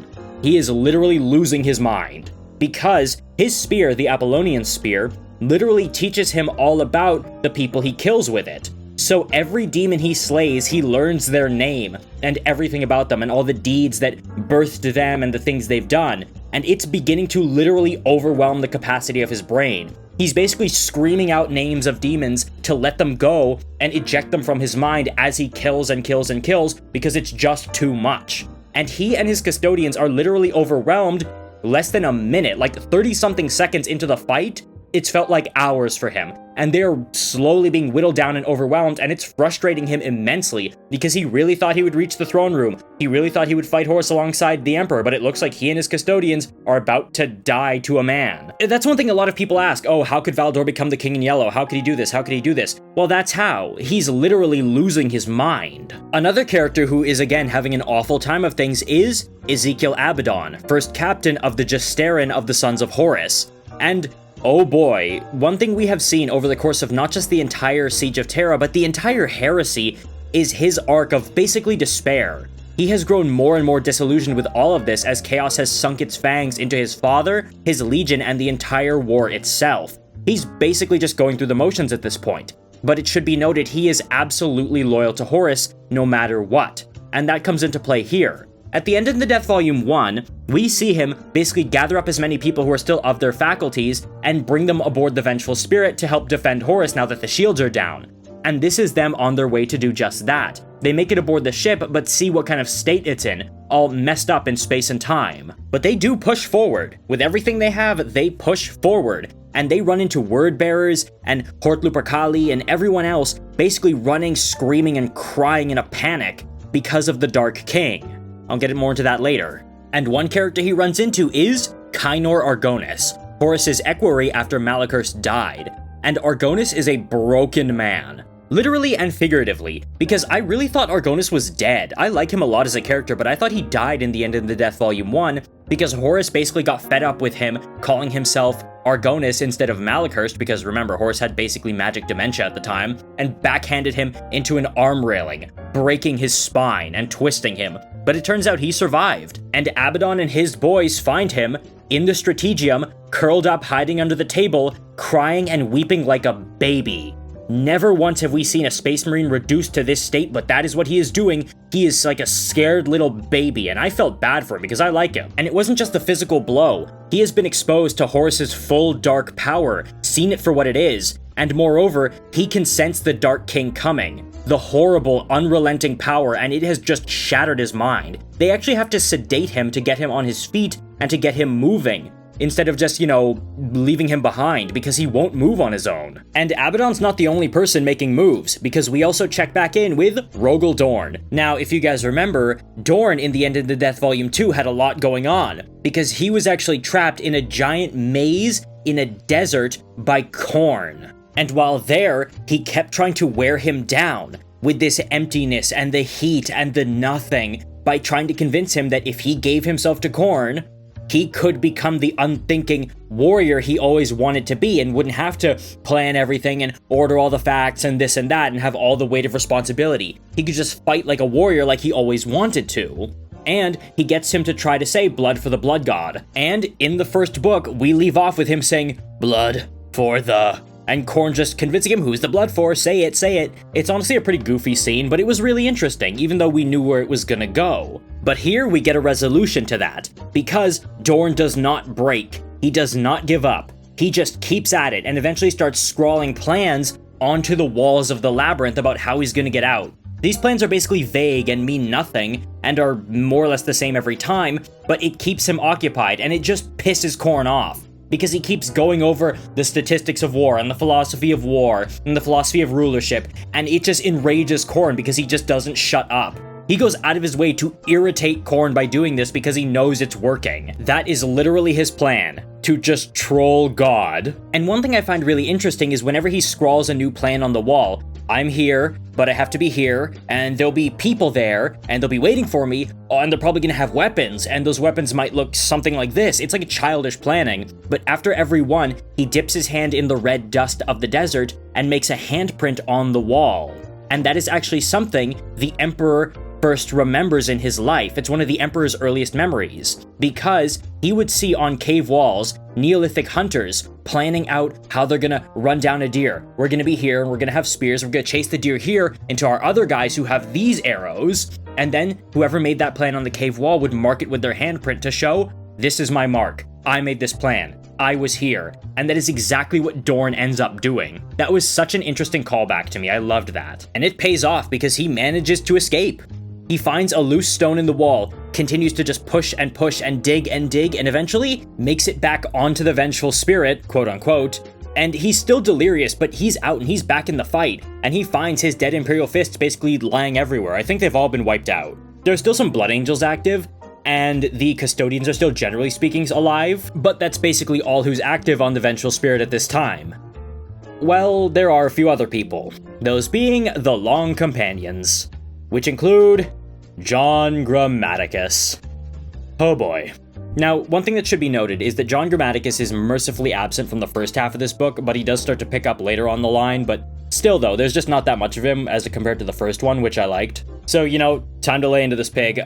He is literally losing his mind, because his spear, the Apollonian spear, literally teaches him all about the people he kills with it. So every demon he slays, he learns their name and everything about them and all the deeds that birthed them and the things they've done. And it's beginning to literally overwhelm the capacity of his brain. He's basically screaming out names of demons to let them go and eject them from his mind as he kills and kills and kills because it's just too much. And he and his custodians are literally overwhelmed less than a minute, like 30-something seconds into the fight. It's felt like hours for him, and they're slowly being whittled down and overwhelmed, and it's frustrating him immensely because he really thought he would reach the throne room. He really thought he would fight Horus alongside the Emperor, but it looks like he and his custodians are about to die to a man. That's one thing a lot of people ask, oh, how could Valdor become the King in Yellow? How could he do this? How could he do this? Well, that's how. He's literally losing his mind. Another character who is again having an awful time of things is Ezekiel Abaddon, first captain of the Justarin of the Sons of Horus. And oh boy, one thing we have seen over the course of not just the entire Siege of Terra, but the entire heresy, is his arc of basically despair. He has grown more and more disillusioned with all of this as chaos has sunk its fangs into his father, his legion, and the entire war itself. He's basically just going through the motions at this point. But it should be noted he is absolutely loyal to Horus no matter what, and that comes into play here. At the end of the Death Volume 1, we see him basically gather up as many people who are still of their faculties and bring them aboard the Vengeful Spirit to help defend Horus now that the shields are down. And this is them on their way to do just that. They make it aboard the ship, but see what kind of state it's in, all messed up in space and time. But they do push forward. With everything they have, they push forward. And they run into word bearers and Hort Lupercali and everyone else basically running, screaming, and crying in a panic because of the Dark King. I'll get more into that later. And one character he runs into is Kynor Argonis, Horus's equerry after Malachurst died. And Argonis is a broken man. Literally and figuratively, because I really thought Argonis was dead. I like him a lot as a character, but I thought he died in the end of the Death Volume 1 because Horus basically got fed up with him calling himself Argonis instead of Malachurst, because remember, Horus had basically magic dementia at the time, and backhanded him into an arm railing, breaking his spine and twisting him. But it turns out he survived, and Abaddon and his boys find him in the Strategium, curled up hiding under the table, crying and weeping like a baby. Never once have we seen a Space Marine reduced to this state, but that is what he is doing. He is like a scared little baby, and I felt bad for him because I like him. And it wasn't just the physical blow. He has been exposed to Horus's full dark power, seen it for what it is, and moreover, he can sense the Dark King coming. The horrible, unrelenting power, and it has just shattered his mind. They actually have to sedate him to get him on his feet and to get him moving, instead of just, leaving him behind, because he won't move on his own. And Abaddon's not the only person making moves, because we also check back in with Rogel Dorn. Now, if you guys remember, Dorn in the end of the Death Volume 2 had a lot going on, because he was actually trapped in a giant maze in a desert by Khorne. And while there, he kept trying to wear him down with this emptiness and the heat and the nothing by trying to convince him that if he gave himself to Khorne, he could become the unthinking warrior he always wanted to be and wouldn't have to plan everything and order all the facts and this and that and have all the weight of responsibility. He could just fight like a warrior like he always wanted to. And he gets him to try to say blood for the blood god. And in the first book, we leave off with him saying, blood for the... And Khorne just convincing him, who's the blood for? Say it, say it. It's honestly a pretty goofy scene, but it was really interesting, even though we knew where it was gonna go. But here we get a resolution to that, because Dorn does not break. He does not give up. He just keeps at it and eventually starts scrawling plans onto the walls of the labyrinth about how he's gonna get out. These plans are basically vague and mean nothing, and are more or less the same every time, but it keeps him occupied, and it just pisses Khorne off. Because he keeps going over the statistics of war, and the philosophy of war, and the philosophy of rulership, and it just enrages Khorne because he just doesn't shut up. He goes out of his way to irritate Khorne by doing this because he knows it's working. That is literally his plan, to just troll God. And one thing I find really interesting is whenever he scrawls a new plan on the wall, I'm here, but I have to be here, and there'll be people there, and they'll be waiting for me, and they're probably gonna have weapons, and those weapons might look something like this. It's like a childish planning, but after every one, he dips his hand in the red dust of the desert and makes a handprint on the wall. And that is actually something the Emperor first remembers in his life. It's one of the Emperor's earliest memories, because he would see on cave walls Neolithic hunters planning out how they're gonna run down a deer. We're gonna be here, and we're gonna have spears, we're gonna chase the deer here into our other guys who have these arrows, and then whoever made that plan on the cave wall would mark it with their handprint to show, this is my mark, I made this plan, I was here. And that is exactly what Dorn ends up doing. That was such an interesting callback to me, I loved that. And it pays off because he manages to escape. He finds a loose stone in the wall, continues to just push and dig, and eventually makes it back onto the vengeful spirit, quote unquote, and he's still delirious, but he's out and he's back in the fight, and he finds his dead Imperial fists basically lying everywhere. I think they've all been wiped out. There's still some Blood Angels active, and the Custodians are still generally speaking alive, but that's basically all who's active on the vengeful spirit at this time. Well, there are a few other people, those being the Long Companions, which include John Grammaticus. Oh boy. Now, one thing that should be noted is that John Grammaticus is mercifully absent from the first half of this book, but he does start to pick up later on the line, but still though, there's just not that much of him as compared to the first one, which I liked. So, you know, time to lay into this pig.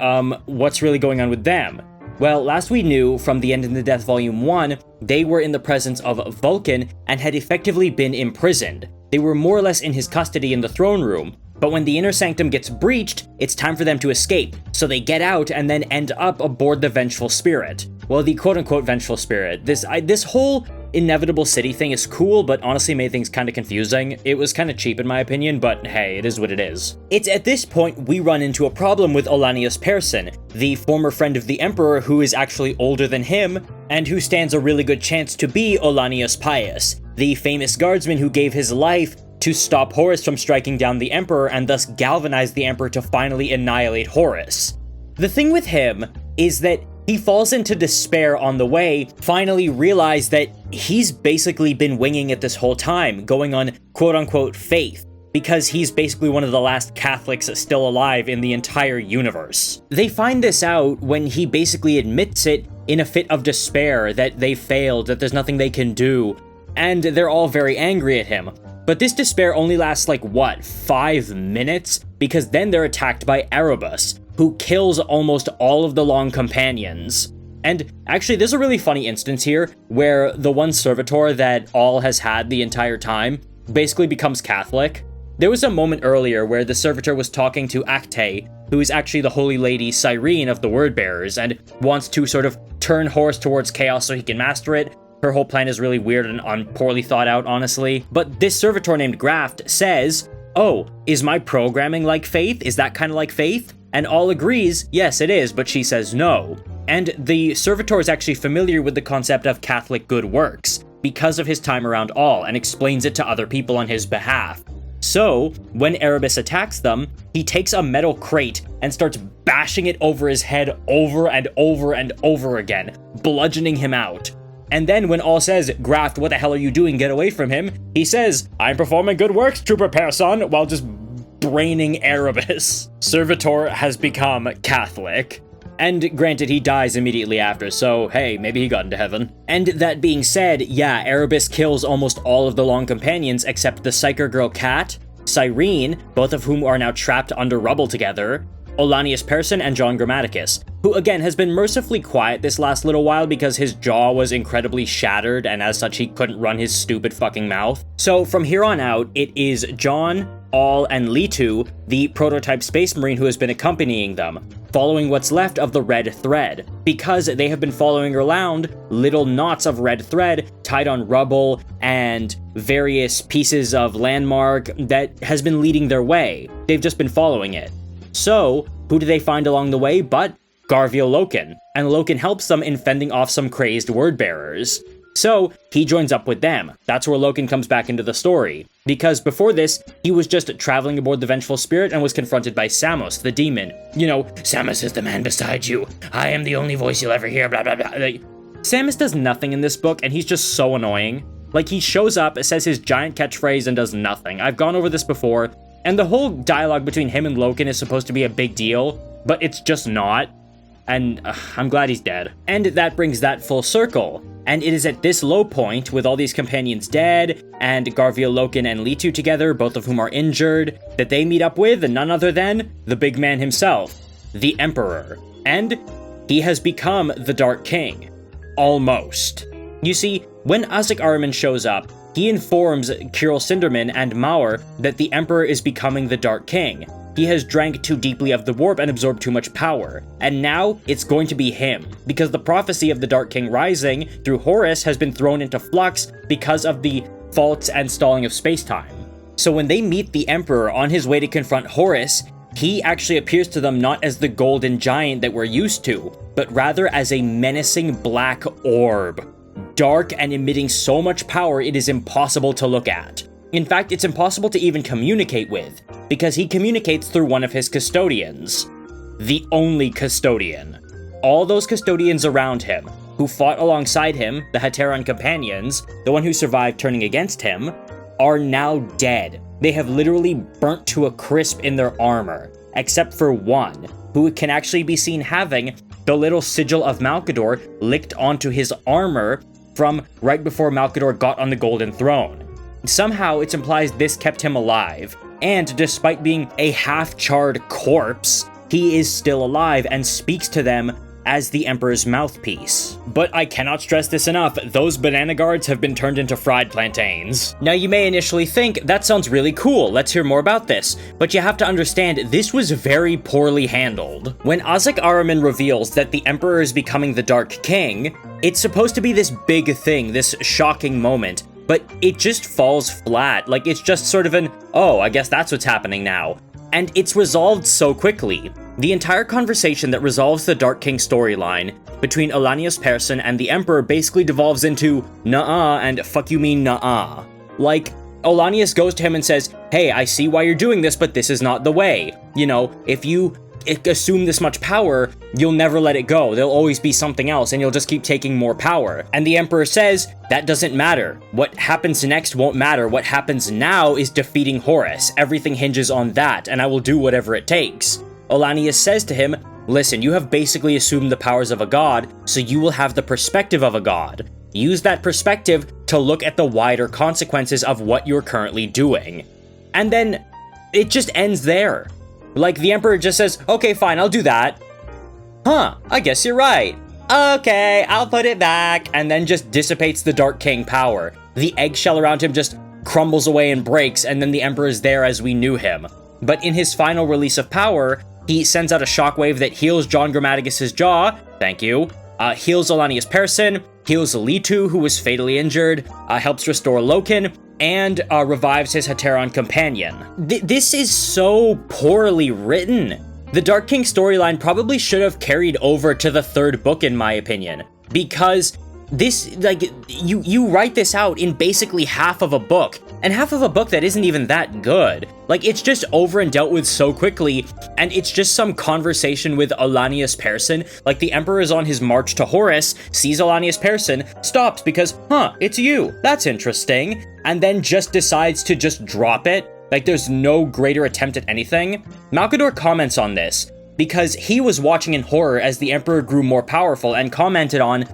What's really going on with them? Well, last we knew from The End in the Death Volume 1, they were in the presence of Vulcan and had effectively been imprisoned. They were more or less in his custody in the throne room, but when the inner sanctum gets breached, it's time for them to escape, so they get out and then end up aboard the Vengeful Spirit. Well, the quote-unquote Vengeful Spirit. This whole inevitable city thing is cool, but honestly made things kind of confusing. It was kind of cheap in my opinion, but hey, it is what it is. It's at this point we run into a problem with Ollanius Persson, the former friend of the Emperor who is actually older than him, and who stands a really good chance to be Ollanius Pius, the famous guardsman who gave his life to stop Horus from striking down the Emperor and thus galvanize the Emperor to finally annihilate Horus. The thing with him is that he falls into despair on the way, finally realize that he's basically been winging it this whole time, going on quote-unquote faith, because he's basically one of the last Catholics still alive in the entire universe. They find this out when he basically admits it in a fit of despair that they failed, that there's nothing they can do, and they're all very angry at him. But this despair only lasts like, what, 5 minutes? Because then they're attacked by Erebus, who kills almost all of the Long Companions. And actually, there's a really funny instance here where the one servitor that All has had the entire time basically becomes Catholic. There was a moment earlier where the servitor was talking to Acte, who is actually the Holy Lady Cyrene of the Wordbearers, and wants to sort of turn Horus towards chaos so he can master it. Her whole plan is really weird and poorly thought out, honestly. But this servitor named Graft says, "Oh, is my programming like faith? Is that kind of like faith?" And All agrees, yes it is, but she says no. And the servitor is actually familiar with the concept of Catholic good works, because of his time around All, and explains it to other people on his behalf. So, when Erebus attacks them, he takes a metal crate and starts bashing it over his head over and over and over again, bludgeoning him out. And then when All says, "Graft, what the hell are you doing? Get away from him," he says, "I'm performing good works, Trooper Persson," while just braining Erebus. Servitor has become Catholic. And granted, he dies immediately after, so hey, maybe he got into heaven. And that being said, yeah, Erebus kills almost all of the Long Companions except the Psyker Girl Cat, Cyrene, both of whom are now trapped under rubble together, Ollanius Persson, and John Grammaticus, who again has been mercifully quiet this last little while because his jaw was incredibly shattered and as such he couldn't run his stupid fucking mouth. So from here on out, it is John, All, and Litu, the prototype space marine who has been accompanying them, following what's left of the red thread, because they have been following around little knots of red thread tied on rubble and various pieces of landmark that has been leading their way. They've just been following it. So, who do they find along the way but Garviel Loken? And Loken helps them in fending off some crazed word-bearers. So, he joins up with them. That's where Loken comes back into the story. Because before this, he was just traveling aboard the Vengeful Spirit and was confronted by Samos, the demon. You know, "Samos is the man beside you. I am the only voice you'll ever hear, blah blah blah." Samos does nothing in this book, and he's just so annoying. Like, he shows up, says his giant catchphrase, and does nothing. I've gone over this before. And the whole dialogue between him and Loken is supposed to be a big deal, but it's just not. and I'm glad he's dead. And that brings that full circle. And it is at this low point, with all these companions dead, and Garviel, Loken, and Litu together, both of whom are injured, that they meet up with none other than the big man himself, the Emperor. And he has become the Dark King. Almost. You see, when Isaac Ahriman shows up, he informs Kirill Cinderman and Mauer that the Emperor is becoming the Dark King. He has drank too deeply of the warp and absorbed too much power, and now it's going to be him, because the prophecy of the Dark King rising through Horus has been thrown into flux because of the faults and stalling of space-time. So when they meet the Emperor on his way to confront Horus, he actually appears to them not as the golden giant that we're used to, but rather as a menacing black orb, dark and emitting so much power it is impossible to look at. In fact, it's impossible to even communicate with, because he communicates through one of his custodians. The only custodian. All those custodians around him, who fought alongside him, the Heteron companions, the one who survived turning against him, are now dead. They have literally burnt to a crisp in their armor, except for one, who can actually be seen having the little sigil of Malkador licked onto his armor from right before Malkador got on the Golden Throne. Somehow, it implies this kept him alive, and despite being a half-charred corpse, he is still alive and speaks to them as the Emperor's mouthpiece. But I cannot stress this enough, those banana guards have been turned into fried plantains. Now you may initially think, that sounds really cool, let's hear more about this, but you have to understand, this was very poorly handled. When Isaac Ahriman reveals that the Emperor is becoming the Dark King, it's supposed to be this big thing, this shocking moment, but it just falls flat, like it's just sort of an, oh, I guess that's what's happening now. And it's resolved so quickly. The entire conversation that resolves the Dark King storyline between Ollanius Persson and the Emperor basically devolves into nuh-uh and fuck you mean nuh-uh. Like, Ollanius goes to him and says, hey, I see why you're doing this, but this is not the way. You know, if you assume this much power, you'll never let it go. There'll always be something else, and you'll just keep taking more power. And the Emperor says, that doesn't matter. What happens next won't matter. What happens now is defeating Horus. Everything hinges on that, and I will do whatever it takes. Ollanius says to him, listen, you have basically assumed the powers of a god, so you will have the perspective of a god. Use that perspective to look at the wider consequences of what you're currently doing. And then, it just ends there. Like, the Emperor just says, okay, fine, I'll do that. Huh, I guess you're right. Okay, I'll put it back. And then just dissipates the Dark King power. The eggshell around him just crumbles away and breaks, and then the Emperor is there as we knew him. But in his final release of power, he sends out a shockwave that heals John Grammaticus's jaw, thank you, heals Ollanius Persson, heals Litu, who was fatally injured, helps restore Loken, and revives his Heteron companion. This is so poorly written. The Dark King storyline probably should have carried over to the third book, in my opinion, because this, like, you write this out in basically half of a book, and half of a book that isn't even that good. Like, it's just over and dealt with so quickly, and it's just some conversation with Ollanius Persson. Like, the Emperor is on his march to Horus, sees Ollanius Persson, stops because, huh, it's you, that's interesting, and then just decides to just drop it. Like, there's no greater attempt at anything. Malkador comments on this, because he was watching in horror as the Emperor grew more powerful and commented on,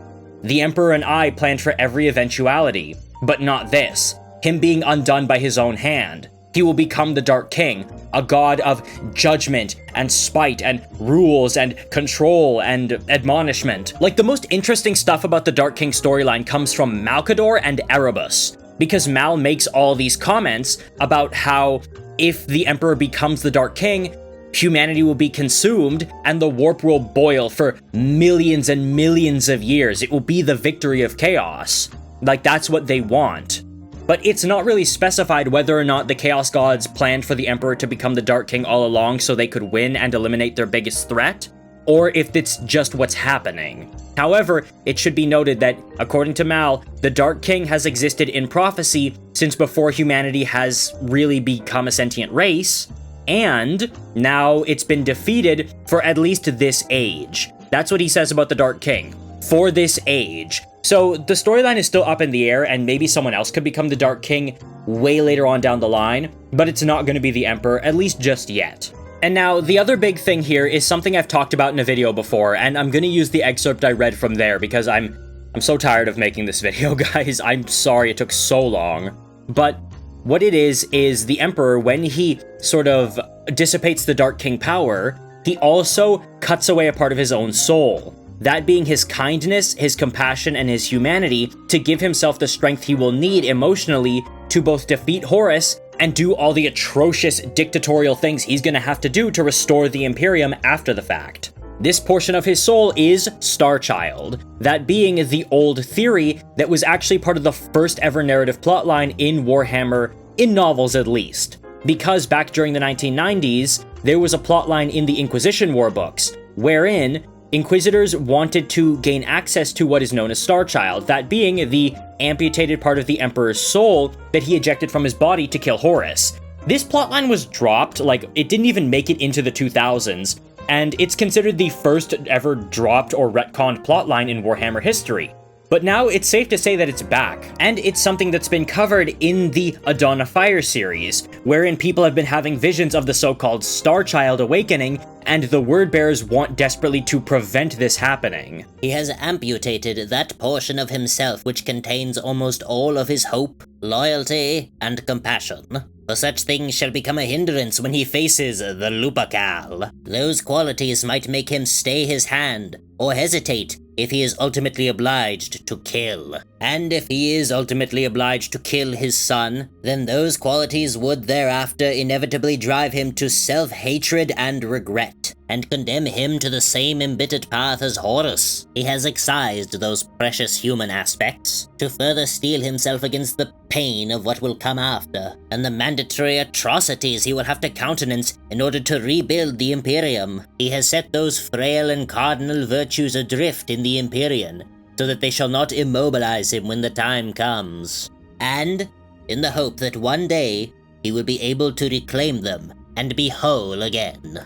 the Emperor and I planned for every eventuality, but not this. Him being undone by his own hand. He will become the Dark King, a god of judgment and spite and rules and control and admonishment. Like, the most interesting stuff about the Dark King storyline comes from Malkador and Erebus, because Mal makes all these comments about how if the Emperor becomes the Dark King, humanity will be consumed and the warp will boil for millions and millions of years. It will be the victory of chaos. Like, that's what they want. But it's not really specified whether or not the Chaos Gods planned for the Emperor to become the Dark King all along so they could win and eliminate their biggest threat, or if it's just what's happening. However, it should be noted that, according to Mal, the Dark King has existed in prophecy since before humanity has really become a sentient race, and now it's been defeated for at least this age. That's what he says about the Dark King. For this age. So the storyline is still up in the air, and maybe someone else could become the Dark King way later on down the line, but it's not going to be the Emperor, at least just yet. And now, the other big thing here is something I've talked about in a video before, and I'm gonna use the excerpt I read from there because I'm so tired of making this video, guys. I'm sorry it took so long. But what it is the Emperor, when he sort of dissipates the Dark King power, he also cuts away a part of his own soul. That being his kindness, his compassion, and his humanity to give himself the strength he will need emotionally to both defeat Horus and do all the atrocious dictatorial things he's gonna have to do to restore the Imperium after the fact. This portion of his soul is Starchild, that being the old theory that was actually part of the first ever narrative plotline in Warhammer, in novels at least. Because back during the 1990s, there was a plotline in the Inquisition War books, wherein Inquisitors wanted to gain access to what is known as Starchild, that being the amputated part of the Emperor's soul that he ejected from his body to kill Horus. This plotline was dropped, like, it didn't even make it into the 2000s, and it's considered the first ever dropped or retconned plotline in Warhammer history. But now it's safe to say that it's back, and it's something that's been covered in the Dawn of Fire series, wherein people have been having visions of the so-called Starchild awakening, and the Wordbearers want desperately to prevent this happening. He has amputated that portion of himself which contains almost all of his hope, loyalty, and compassion. For such things shall become a hindrance when he faces the Lupercal. Those qualities might make him stay his hand, or hesitate if he is ultimately obliged to kill. And if he is ultimately obliged to kill his son, then those qualities would thereafter inevitably drive him to self-hatred and regret, and condemn him to the same embittered path as Horus. He has excised those precious human aspects to further steel himself against the pain of what will come after, and the mandatory atrocities he will have to countenance in order to rebuild the Imperium. He has set those frail and cardinal virtues adrift in the Empyrean, so that they shall not immobilize him when the time comes. And, in the hope that one day, he will be able to reclaim them and be whole again.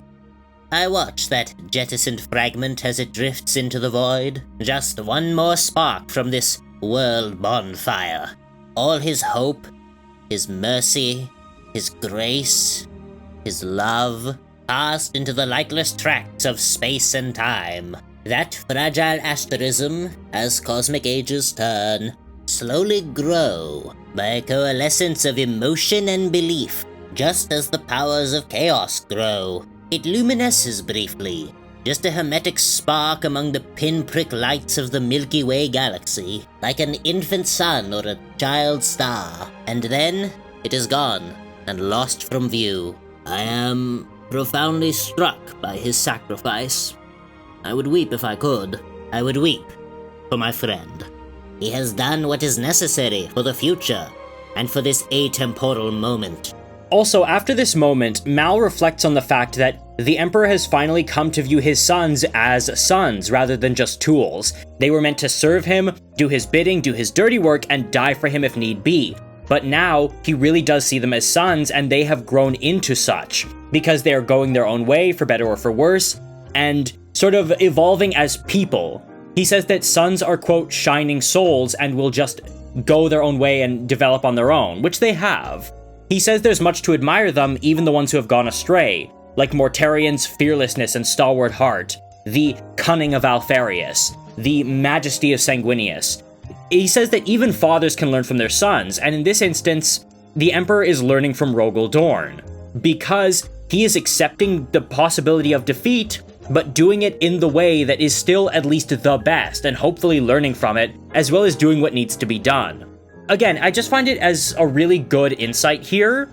I watch that jettisoned fragment as it drifts into the void. Just one more spark from this world bonfire. All his hope, his mercy, his grace, his love, cast into the lightless tracts of space and time. That fragile asterism, as cosmic ages turn, slowly grow by a coalescence of emotion and belief, just as the powers of chaos grow. It luminesces briefly, just a hermetic spark among the pinprick lights of the Milky Way galaxy, like an infant sun or a child star, and then it is gone and lost from view. I am profoundly struck by his sacrifice. I would weep if I could. I would weep for my friend. He has done what is necessary for the future, and for this atemporal moment. Also, after this moment, Mal reflects on the fact that the Emperor has finally come to view his sons as sons rather than just tools. They were meant to serve him, do his bidding, do his dirty work, and die for him if need be. But now, he really does see them as sons, and they have grown into such, because they are going their own way, for better or for worse, and sort of evolving as people. He says that sons are, quote, shining souls and will just go their own way and develop on their own, which they have. He says there's much to admire them, even the ones who have gone astray, like Mortarian's fearlessness and stalwart heart, the cunning of Alfarius, the majesty of Sanguinius. He says that even fathers can learn from their sons, and in this instance, the Emperor is learning from Rogel Dorn, because he is accepting the possibility of defeat, but doing it in the way that is still at least the best, and hopefully learning from it, as well as doing what needs to be done. Again, I just find it as a really good insight here,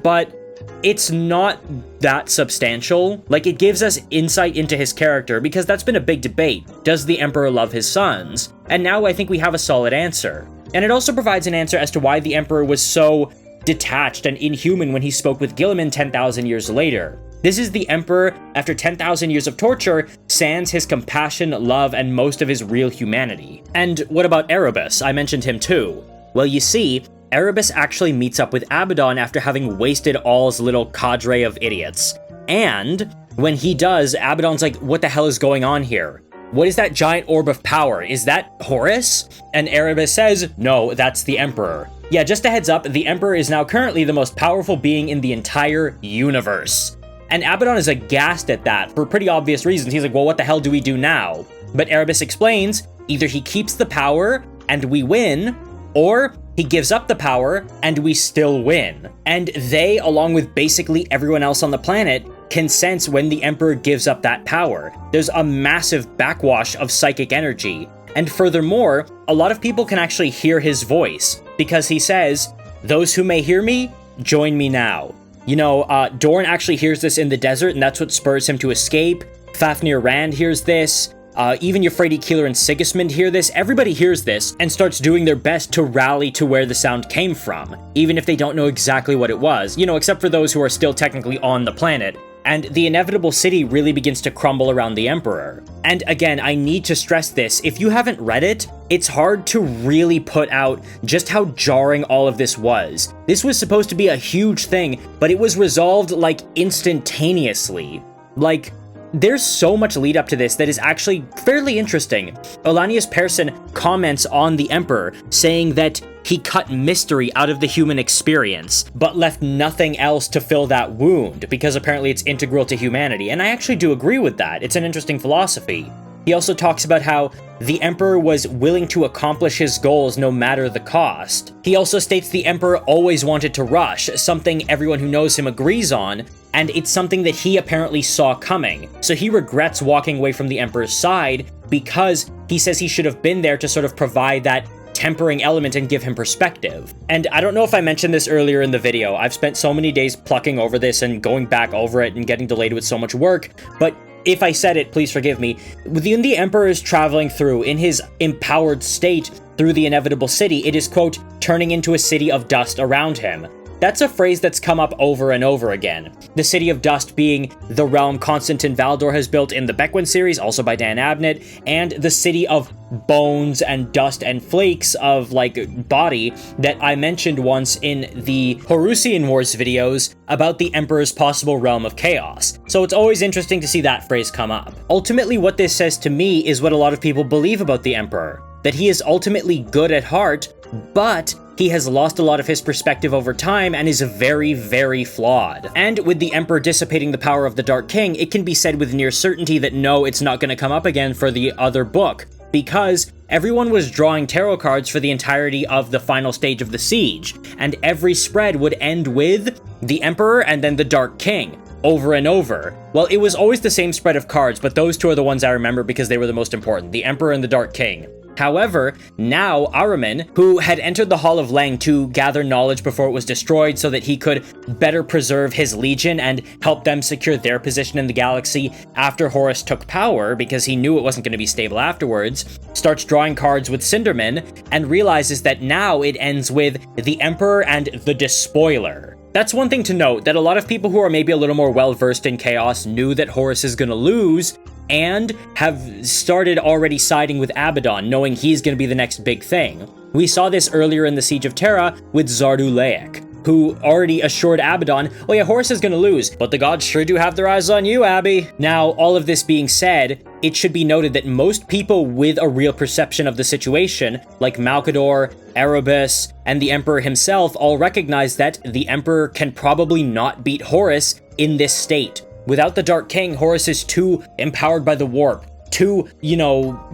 but it's not that substantial. Like, it gives us insight into his character, because that's been a big debate. Does the Emperor love his sons? And now I think we have a solid answer. And it also provides an answer as to why the Emperor was so detached and inhuman when he spoke with Guilliman 10,000 years later. This is the Emperor, after 10,000 years of torture, sans his compassion, love, and most of his real humanity. And what about Erebus? I mentioned him too. Well, you see, Erebus actually meets up with Abaddon after having wasted All's little cadre of idiots. And when he does, Abaddon's like, what the hell is going on here? What is that giant orb of power? Is that Horus? And Erebus says, no, that's the Emperor. Yeah, just a heads up, the Emperor is now currently the most powerful being in the entire universe. And Abaddon is aghast at that for pretty obvious reasons. He's like, well, what the hell do we do now? But Erebus explains, either he keeps the power and we win, or he gives up the power and we still win. And they, along with basically everyone else on the planet, can sense when the Emperor gives up that power. There's a massive backwash of psychic energy. And furthermore, a lot of people can actually hear his voice, because he says, "Those who may hear me, join me now." You know, Dorn actually hears this in the desert, and that's what spurs him to escape. Fafnir Rand hears this. Even Euphrates, Keeler, and Sigismund hear this. Everybody hears this and starts doing their best to rally to where the sound came from, even if they don't know exactly what it was, you know, except for those who are still technically on the planet. And the inevitable city really begins to crumble around the Emperor. And again, I need to stress this, if you haven't read it, it's hard to really put out just how jarring all of this was. This was supposed to be a huge thing, but it was resolved like instantaneously. Like, there's so much lead up to this that is actually fairly interesting. Ollanius Persson comments on the Emperor, saying that he cut mystery out of the human experience, but left nothing else to fill that wound, because apparently it's integral to humanity, and I actually do agree with that. It's an interesting philosophy. He also talks about how the Emperor was willing to accomplish his goals no matter the cost. He also states the Emperor always wanted to rush, something everyone who knows him agrees on, and it's something that he apparently saw coming. So he regrets walking away from the Emperor's side because he says he should have been there to sort of provide that tempering element and give him perspective. And I don't know if I mentioned this earlier in the video. I've spent so many days plucking over this and going back over it and getting delayed with so much work, but if I said it, please forgive me. When the Emperor is traveling through, in his empowered state, through the inevitable city, it is, quote, turning into a city of dust around him. That's a phrase that's come up over and over again. The City of Dust being the realm Constantin Valdor has built in the Beckwin series, also by Dan Abnett, and the City of Bones and Dust and Flakes of, like, body that I mentioned once in the Horusian Wars videos about the Emperor's possible realm of chaos. So it's always interesting to see that phrase come up. Ultimately, what this says to me is what a lot of people believe about the Emperor, that he is ultimately good at heart, but he has lost a lot of his perspective over time and is very, very flawed. And with the Emperor dissipating the power of the Dark King, it can be said with near certainty that no, it's not going to come up again for the other book, because everyone was drawing tarot cards for the entirety of the final stage of the siege, and every spread would end with the Emperor and then the Dark King, over and over. Well, it was always the same spread of cards, but those two are the ones I remember because they were the most important, the Emperor and the Dark King. However, now Ahriman, who had entered the Hall of Lang to gather knowledge before it was destroyed so that he could better preserve his legion and help them secure their position in the galaxy after Horus took power, because he knew it wasn't going to be stable afterwards, starts drawing cards with Cinderman and realizes that now it ends with the Emperor and the Despoiler. That's one thing to note, that a lot of people who are maybe a little more well-versed in chaos knew that Horus is going to lose, and have started already siding with Abaddon, knowing he's going to be the next big thing. We saw this earlier in the Siege of Terra with Zardu Laik, who already assured Abaddon, oh yeah, Horus is going to lose, but the gods sure do have their eyes on you, Abby. Now, all of this being said, it should be noted that most people with a real perception of the situation, like Malkador, Erebus, and the Emperor himself, all recognize that the Emperor can probably not beat Horus in this state. Without the Dark King, Horus is too empowered by the warp, too,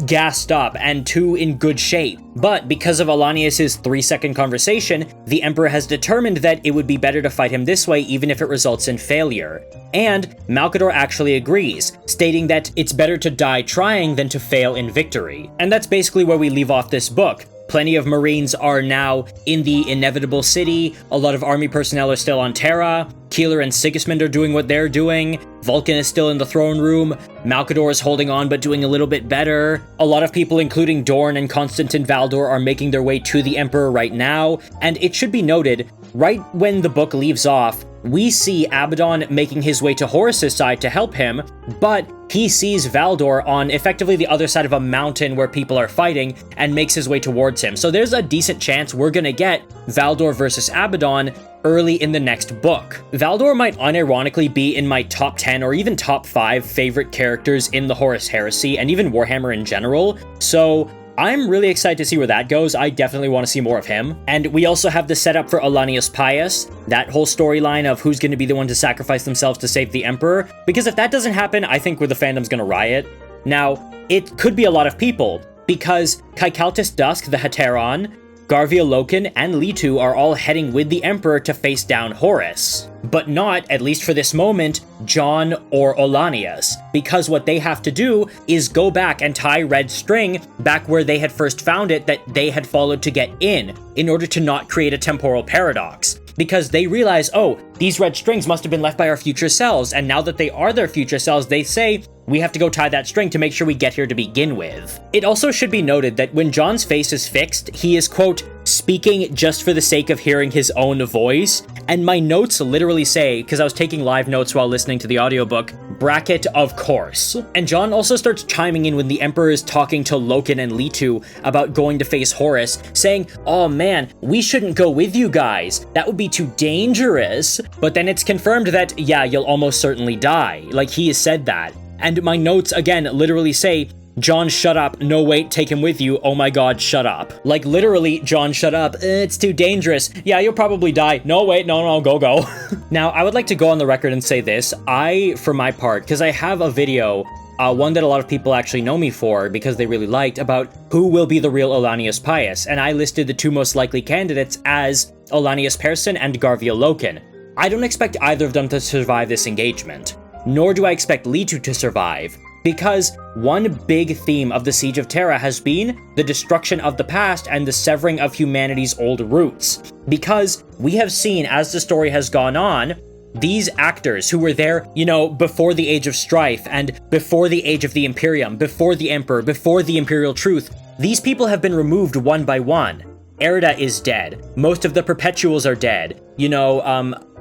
gassed up, and too in good shape. But because of Ollanius' 3-second conversation, the Emperor has determined that it would be better to fight him this way even if it results in failure. And Malkador actually agrees, stating that it's better to die trying than to fail in victory. And that's basically where we leave off this book. Plenty of Marines are now in the inevitable city, a lot of army personnel are still on Terra, Keeler and Sigismund are doing what they're doing, Vulcan is still in the throne room, Malkador is holding on but doing a little bit better, a lot of people including Dorn and Constantin Valdor are making their way to the Emperor right now, and it should be noted, right when the book leaves off, we see Abaddon making his way to Horus's side to help him, but he sees Valdor on effectively the other side of a mountain where people are fighting and makes his way towards him. So there's a decent chance we're gonna get Valdor versus Abaddon early in the next book. Valdor might unironically be in my top 10 or even top 5 favorite characters in the Horus Heresy and even Warhammer in general, so I'm really excited to see where that goes. I definitely want to see more of him. And we also have the setup for Ollanius Pius, that whole storyline of who's going to be the one to sacrifice themselves to save the Emperor, because if that doesn't happen, I think where the fandom's going to riot. Now, it could be a lot of people, because Kaikaltis Dusk, the Heteron, Garvia Loken, and Litu are all heading with the Emperor to face down Horus. But not, at least for this moment, John or Ollanius, because what they have to do is go back and tie red string back where they had first found it that they had followed to get in order to not create a temporal paradox. Because they realize, oh, these red strings must have been left by our future selves, and now that they are their future selves, they say, we have to go tie that string to make sure we get here to begin with. It also should be noted that when John's face is fixed, he is, quote, speaking just for the sake of hearing his own voice, and my notes literally say, because I was taking live notes while listening to the audiobook, bracket of course. And John also starts chiming in when the Emperor is talking to Loken and Litu about going to face Horus, saying, oh man, we shouldn't go with you guys, that would be too dangerous. But then it's confirmed that, yeah, you'll almost certainly die, like he has said that. And my notes, again, literally say, John, shut up. No, wait, take him with you. Oh my god, shut up. Like, literally, John, shut up. It's too dangerous. Yeah, you'll probably die. No, wait, no, go. Now, I would like to go on the record and say this. For my part, because I have a video, one that a lot of people actually know me for because they really liked, about who will be the real Ollanius Pius, and I listed the two most likely candidates as Ollanius Persson and Garvia Loken. I don't expect either of them to survive this engagement, nor do I expect Litu to survive, because one big theme of the Siege of Terra has been the destruction of the past and the severing of humanity's old roots. Because we have seen, as the story has gone on, these actors who were there, before the Age of Strife and before the Age of the Imperium, before the Emperor, before the Imperial Truth, these people have been removed one by one. Erda is dead. Most of the Perpetuals are dead.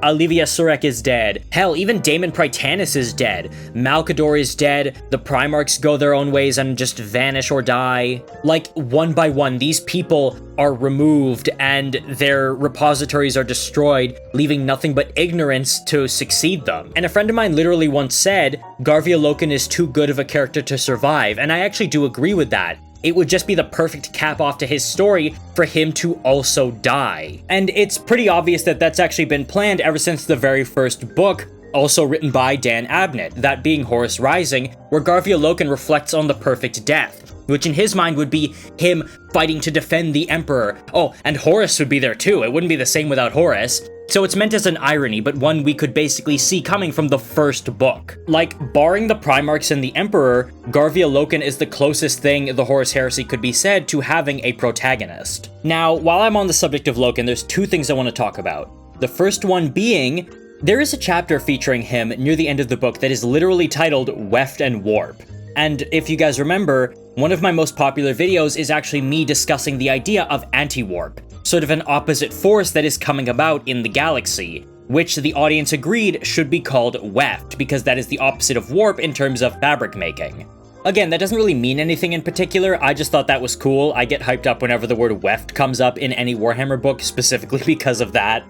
Olivia Surek is dead. Hell, even Daemon Prytanis is dead. Malkador is dead. The Primarchs go their own ways and just vanish or die. Like, one by one, these people are removed and their repositories are destroyed, leaving nothing but ignorance to succeed them. And a friend of mine literally once said, Garvia Loken is too good of a character to survive, and I actually do agree with that. It would just be the perfect cap off to his story for him to also die. And it's pretty obvious that that's actually been planned ever since the very first book, also written by Dan Abnett, that being Horus Rising, where Garvia Loken reflects on the perfect death, which in his mind would be him fighting to defend the Emperor. Oh, and Horus would be there too. It wouldn't be the same without Horus. So it's meant as an irony, but one we could basically see coming from the first book. Like, barring the Primarchs and the Emperor, Garvia Loken is the closest thing the Horus Heresy could be said to having a protagonist. Now, while I'm on the subject of Loken, there's two things I want to talk about. The first one being, there is a chapter featuring him near the end of the book that is literally titled Weft and Warp. And if you guys remember, one of my most popular videos is actually me discussing the idea of anti-warp, sort of an opposite force that is coming about in the galaxy, which the audience agreed should be called weft, because that is the opposite of warp in terms of fabric making. Again, that doesn't really mean anything in particular, I just thought that was cool. I get hyped up whenever the word weft comes up in any Warhammer book, specifically because of that.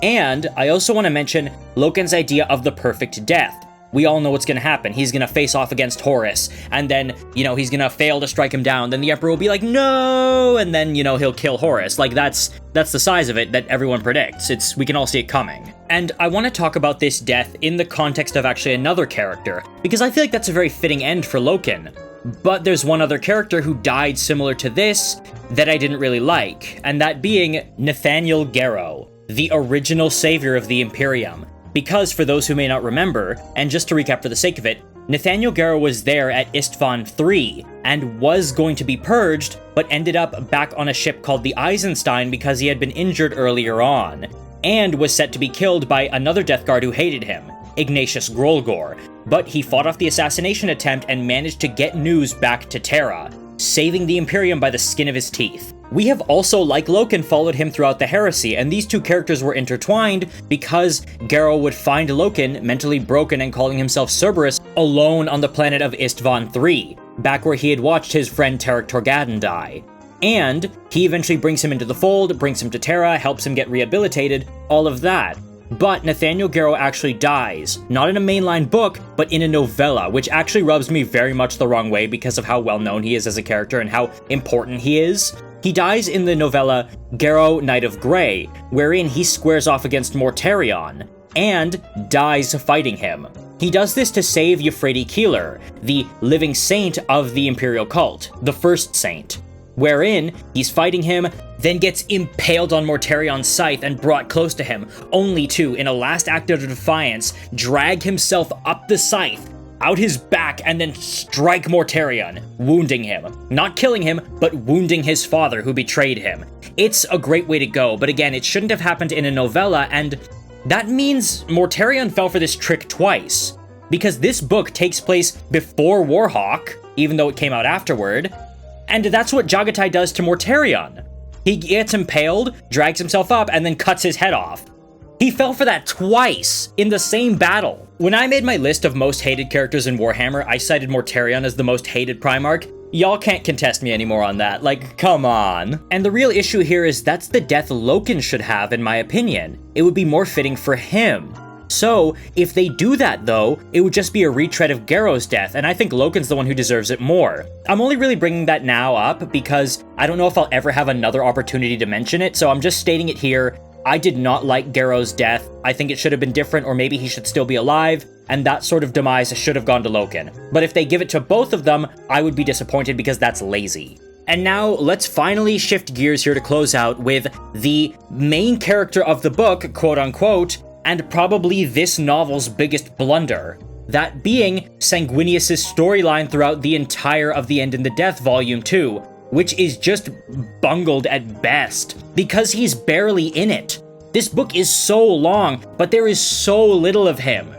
And I also want to mention Loken's idea of the perfect death. We all know what's going to happen. He's going to face off against Horus, and then, he's going to fail to strike him down. Then the Emperor will be like, no! And then, he'll kill Horus. Like, that's the size of it that everyone predicts. We can all see it coming. And I want to talk about this death in the context of actually another character, because I feel like that's a very fitting end for Loken. But there's one other character who died similar to this that I didn't really like, and that being Nathaniel Garrow, the original savior of the Imperium. Because, for those who may not remember, and just to recap for the sake of it, Nathaniel Garrow was there at Istvan III, and was going to be purged, but ended up back on a ship called the Eisenstein because he had been injured earlier on, and was set to be killed by another Death Guard who hated him, Ignatius Grolgor, but he fought off the assassination attempt and managed to get news back to Terra, saving the Imperium by the skin of his teeth. We have also, like Loken, followed him throughout the Heresy, and these two characters were intertwined because Garrow would find Loken, mentally broken and calling himself Cerberus, alone on the planet of Istvan III, back where he had watched his friend Tarek Torgadon die. And he eventually brings him into the fold, brings him to Terra, helps him get rehabilitated, all of that. But Nathaniel Garrow actually dies, not in a mainline book, but in a novella, which actually rubs me very much the wrong way because of how well known he is as a character and how important he is. He dies in the novella Garrow, Knight of Grey, wherein he squares off against Mortarion, and dies fighting him. He does this to save Euphrates Keeler, the living saint of the Imperial cult, the first saint, wherein he's fighting him, then gets impaled on Mortarion's scythe and brought close to him, only to, in a last act of defiance, drag himself up the scythe, out his back, and then strike Mortarion, wounding him. Not killing him, but wounding his father who betrayed him. It's a great way to go, but again, it shouldn't have happened in a novella, and that means Mortarion fell for this trick twice. Because this book takes place before Warhawk, even though it came out afterward, and that's what Jagatai does to Mortarion. He gets impaled, drags himself up, and then cuts his head off. He fell for that twice in the same battle. When I made my list of most hated characters in Warhammer, I cited Mortarion as the most hated Primarch. Y'all can't contest me anymore on that, like, come on. And the real issue here is that's the death Loken should have, in my opinion. It would be more fitting for him. So, if they do that though, it would just be a retread of Garrow's death, and I think Loken's the one who deserves it more. I'm only really bringing that now up because I don't know if I'll ever have another opportunity to mention it, so I'm just stating it here. I did not like Garrow's death. I think it should have been different, or maybe he should still be alive, and that sort of demise should have gone to Loken. But if they give it to both of them, I would be disappointed because that's lazy. And now, let's finally shift gears here to close out with the main character of the book, quote-unquote, and probably this novel's biggest blunder. That being Sanguinius' storyline throughout the entire of The End in the Death Volume 2, which is just bungled at best, because he's barely in it. This book is so long, but there is so little of him.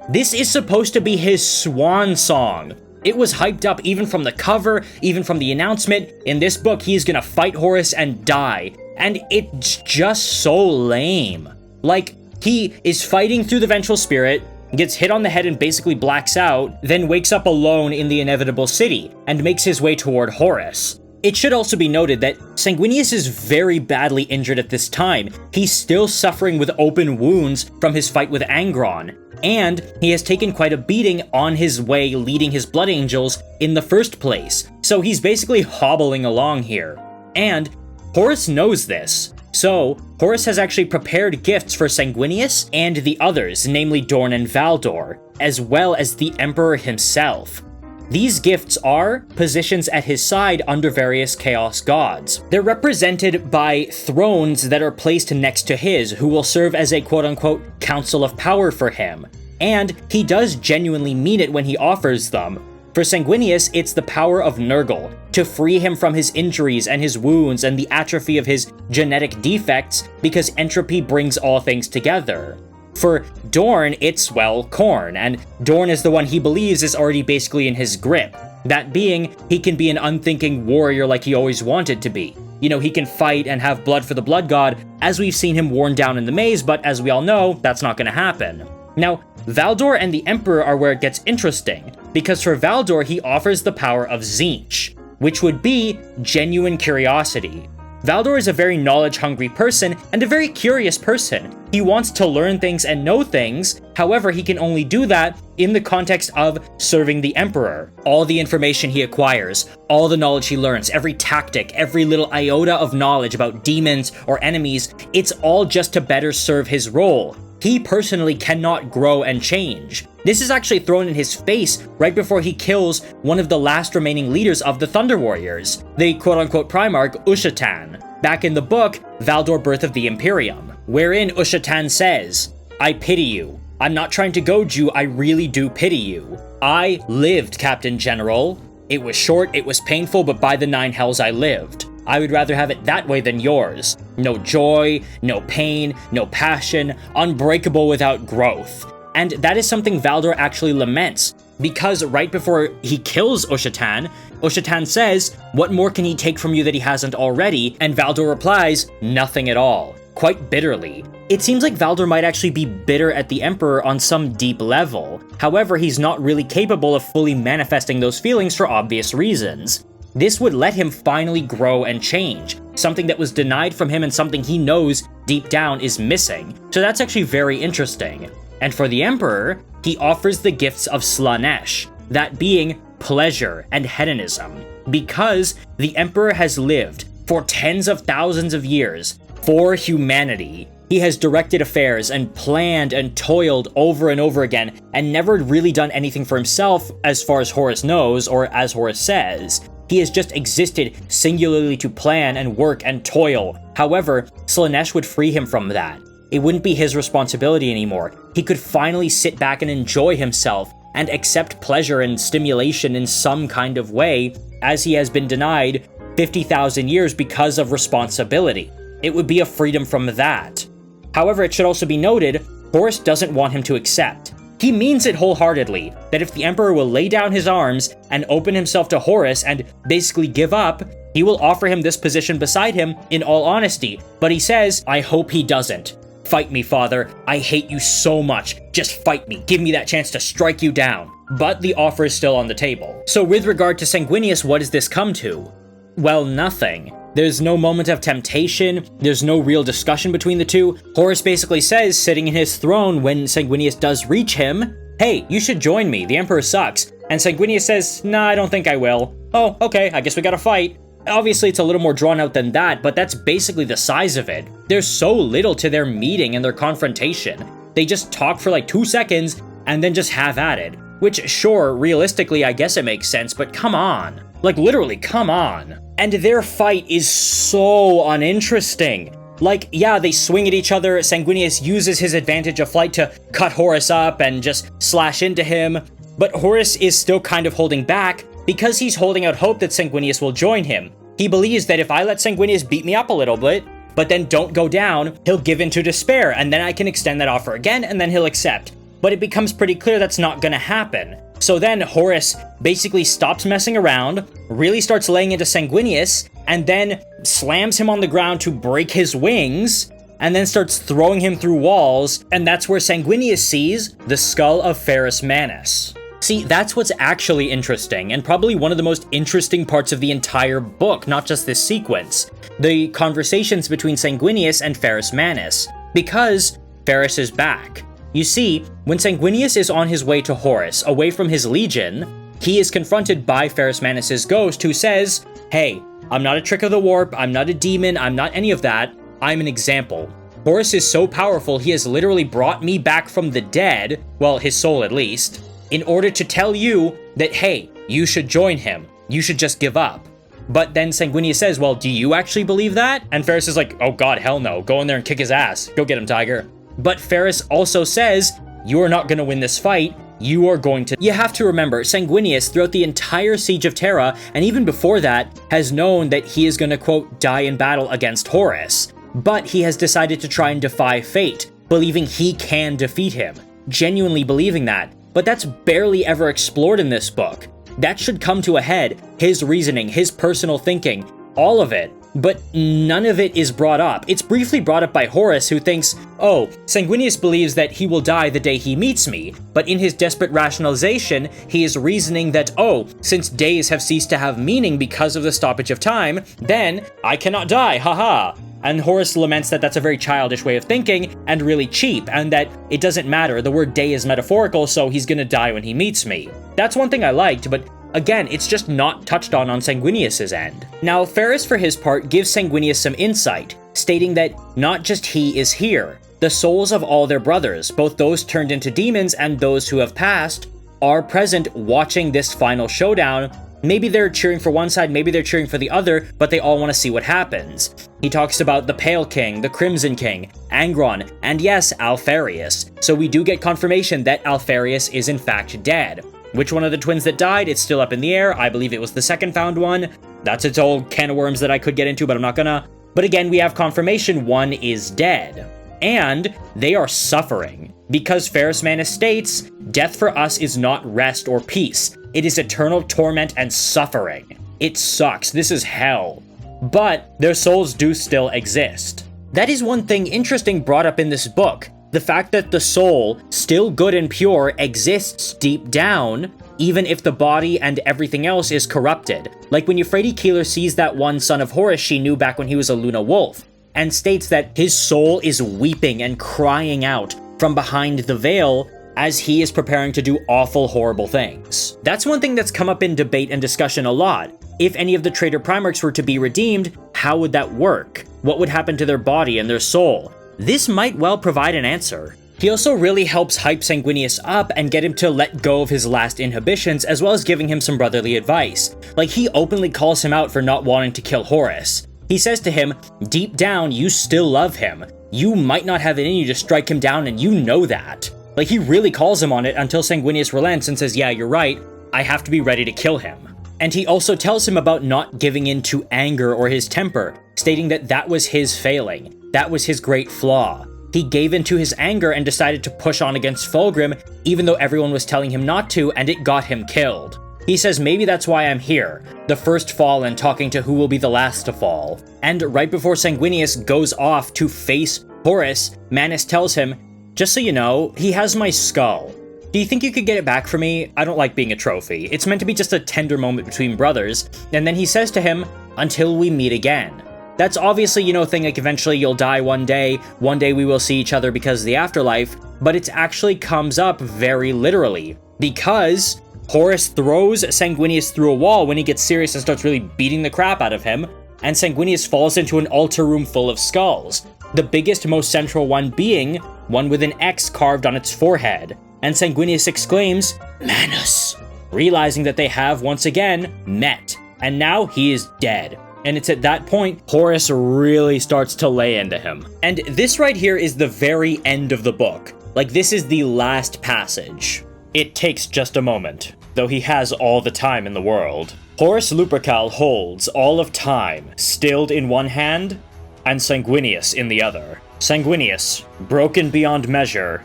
This is supposed to be his swan song. It was hyped up even from the cover, even from the announcement. In this book, he's gonna fight Horus and die, and it's just so lame. Like, he is fighting through the Vengeful Spirit, gets hit on the head and basically blacks out, then wakes up alone in the Inevitable City, and makes his way toward Horus. It should also be noted that Sanguinius is very badly injured at this time. He's still suffering with open wounds from his fight with Angron, and he has taken quite a beating on his way leading his Blood Angels in the first place, so he's basically hobbling along here. And Horus knows this. So, Horus has actually prepared gifts for Sanguinius and the others, namely Dorn and Valdor, as well as the Emperor himself. These gifts are positions at his side under various Chaos gods. They're represented by thrones that are placed next to his, who will serve as a quote-unquote council of power for him. And he does genuinely mean it when he offers them. For Sanguinius, it's the power of Nurgle, to free him from his injuries and his wounds and the atrophy of his genetic defects, because entropy brings all things together. For Dorn, it's, well, Khorne, and Dorn is the one he believes is already basically in his grip. That being, he can be an unthinking warrior like he always wanted to be. You know, he can fight and have blood for the Blood God, as we've seen him worn down in the maze, but as we all know, that's not gonna happen. Now, Valdor and the Emperor are where it gets interesting, because for Valdor he offers the power of Tzeentch, which would be genuine curiosity. Valdor is a very knowledge-hungry person, and a very curious person. He wants to learn things and know things, however he can only do that in the context of serving the Emperor. All the information he acquires, all the knowledge he learns, every tactic, every little iota of knowledge about demons or enemies, it's all just to better serve his role. He personally cannot grow and change. This is actually thrown in his face right before he kills one of the last remaining leaders of the Thunder Warriors, the quote-unquote Primarch Ushatan, back in the book Valdor Birth of the Imperium, wherein Ushatan says, "I pity you. I'm not trying to goad you, I really do pity you. I lived, Captain General. It was short, it was painful, but by the 9 hells I lived. I would rather have it that way than yours. No joy, no pain, no passion, unbreakable without growth." And that is something Valdor actually laments, because right before he kills Ushatan, Ushatan says, "What more can he take from you that he hasn't already?" And Valdor replies, "Nothing at all," quite bitterly. It seems like Valdor might actually be bitter at the Emperor on some deep level. However, he's not really capable of fully manifesting those feelings for obvious reasons. This would let him finally grow and change, something that was denied from him and something he knows deep down is missing. So that's actually very interesting. And for the Emperor, he offers the gifts of Slaanesh, that being pleasure and hedonism, because the Emperor has lived for tens of thousands of years for humanity. He has directed affairs and planned and toiled over and over again and never really done anything for himself as far as Horus knows, or as Horus says. He has just existed singularly to plan and work and toil. However, Slaanesh would free him from that. It wouldn't be his responsibility anymore. He could finally sit back and enjoy himself and accept pleasure and stimulation in some kind of way, as he has been denied 50,000 years because of responsibility. It would be a freedom from that. However, it should also be noted, Horus doesn't want him to accept. He means it wholeheartedly, that if the Emperor will lay down his arms and open himself to Horus and basically give up, he will offer him this position beside him in all honesty. But he says, I hope he doesn't. Fight me, father. I hate you so much. Just fight me. Give me that chance to strike you down. But the offer is still on the table. So with regard to Sanguinius, what does this come to? Well, nothing. There's no moment of temptation, there's no real discussion between the two. Horus basically says, sitting in his throne when Sanguinius does reach him, hey, you should join me, the Emperor sucks. And Sanguinius says, nah, I don't think I will. Oh, okay, I guess we gotta fight. Obviously, it's a little more drawn out than that, but that's basically the size of it. There's so little to their meeting and their confrontation. They just talk for like 2 seconds and then just have at it. Which, sure, realistically, I guess it makes sense, but come on. Like, literally, come on. And their fight is so uninteresting. Like, yeah, they swing at each other, Sanguinius uses his advantage of flight to cut Horus up and just slash into him, but Horus is still kind of holding back because he's holding out hope that Sanguinius will join him. He believes that if I let Sanguinius beat me up a little bit, but then don't go down, he'll give in to despair, and then I can extend that offer again, and then he'll accept. But it becomes pretty clear that's not gonna happen. So then Horus basically stops messing around, really starts laying into Sanguinius, and then slams him on the ground to break his wings, and then starts throwing him through walls, and that's where Sanguinius sees the skull of Ferrus Manus. See, that's what's actually interesting, and probably one of the most interesting parts of the entire book, not just this sequence. The conversations between Sanguinius and Ferrus Manus, because Ferrus is back. You see, when Sanguinius is on his way to Horus, away from his legion, he is confronted by Ferrus Manus' ghost, who says, hey, I'm not a trick of the warp, I'm not a demon, I'm not any of that, I'm an example. Horus is so powerful, he has literally brought me back from the dead, well, his soul at least, in order to tell you that, hey, you should join him, you should just give up. But then Sanguinius says, well, do you actually believe that? And Ferrus is like, oh god, hell no, go in there and kick his ass, go get him, Tiger. But Ferrus also says, you are not going to win this fight, you are going to... You have to remember, Sanguinius, throughout the entire Siege of Terra, and even before that, has known that he is going to, quote, die in battle against Horus. But he has decided to try and defy fate, believing he can defeat him. Genuinely believing that. But that's barely ever explored in this book. That should come to a head, his reasoning, his personal thinking, all of it. But none of it is brought up. It's briefly brought up by Horus, who thinks, oh, Sanguinius believes that he will die the day he meets me, but in his desperate rationalization, he is reasoning that, oh, since days have ceased to have meaning because of the stoppage of time, then I cannot die, haha. And Horus laments that that's a very childish way of thinking, and really cheap, and that it doesn't matter, the word day is metaphorical, so he's gonna die when he meets me. That's one thing I liked, but again, it's just not touched on Sanguinius' end. Now, Ferrus, for his part, gives Sanguinius some insight, stating that not just he is here. The souls of all their brothers, both those turned into demons and those who have passed, are present watching this final showdown. Maybe they're cheering for one side, maybe they're cheering for the other, but they all want to see what happens. He talks about the Pale King, the Crimson King, Angron, and yes, Alpharius. So we do get confirmation that Alpharius is in fact dead. Which one of the twins that died? It's still up in the air. I believe it was the second found one. That's its old can of worms that I could get into, but I'm not gonna. But again, we have confirmation one is dead. And they are suffering. Because Ferrus Manus states, death for us is not rest or peace. It is eternal torment and suffering. It sucks. This is hell. But their souls do still exist. That is one thing interesting brought up in this book. The fact that the soul, still good and pure, exists deep down, even if the body and everything else is corrupted. Like when Euphrates Keeler sees that one son of Horus she knew back when he was a Luna Wolf, and states that his soul is weeping and crying out from behind the veil as he is preparing to do awful, horrible things. That's one thing that's come up in debate and discussion a lot. If any of the traitor Primarchs were to be redeemed, how would that work? What would happen to their body and their soul? This might well provide an answer. He also really helps hype Sanguinius up and get him to let go of his last inhibitions, as well as giving him some brotherly advice. Like, he openly calls him out for not wanting to kill Horus. He says to him, deep down, you still love him. You might not have it in you to strike him down, and you know that. Like, he really calls him on it until Sanguinius relents and says, yeah, you're right, I have to be ready to kill him. And he also tells him about not giving in to anger or his temper, stating that that was his failing. That was his great flaw. He gave in to his anger and decided to push on against Fulgrim, even though everyone was telling him not to, and it got him killed. He says, maybe that's why I'm here, the first fallen talking to who will be the last to fall. And right before Sanguinius goes off to face Horus, Manus tells him, just so you know, he has my skull. Do you think you could get it back for me? I don't like being a trophy. It's meant to be just a tender moment between brothers. And then he says to him, until we meet again. That's obviously, thing like eventually you'll die one day we will see each other because of the afterlife, but it actually comes up very literally. Because Horus throws Sanguinius through a wall when he gets serious and starts really beating the crap out of him, and Sanguinius falls into an altar room full of skulls. The biggest, most central one being one with an X carved on its forehead. And Sanguinius exclaims, Manus! Realizing that they have once again met, and now he is dead. And it's at that point, Horus really starts to lay into him. And this right here is the very end of the book. Like, this is the last passage. It takes just a moment, though he has all the time in the world. Horus Lupercal holds all of time, stilled in one hand, and Sanguinius in the other. Sanguinius, broken beyond measure,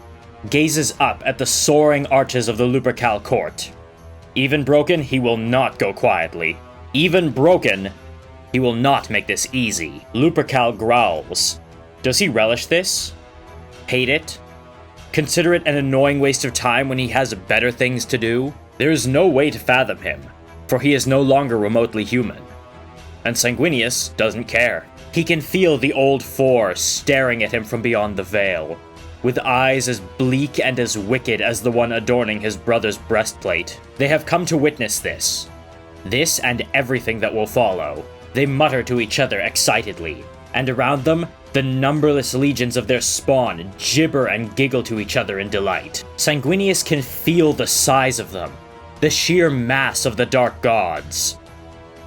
gazes up at the soaring arches of the Lupercal court. Even broken, he will not go quietly. Even broken, he will not make this easy. Lupercal growls. Does he relish this? Hate it? Consider it an annoying waste of time when he has better things to do? There is no way to fathom him, for he is no longer remotely human. And Sanguinius doesn't care. He can feel the old four staring at him from beyond the veil, with eyes as bleak and as wicked as the one adorning his brother's breastplate. They have come to witness this. This and everything that will follow. They mutter to each other excitedly, and around them, the numberless legions of their spawn gibber and giggle to each other in delight. Sanguinius can feel the size of them, the sheer mass of the dark gods.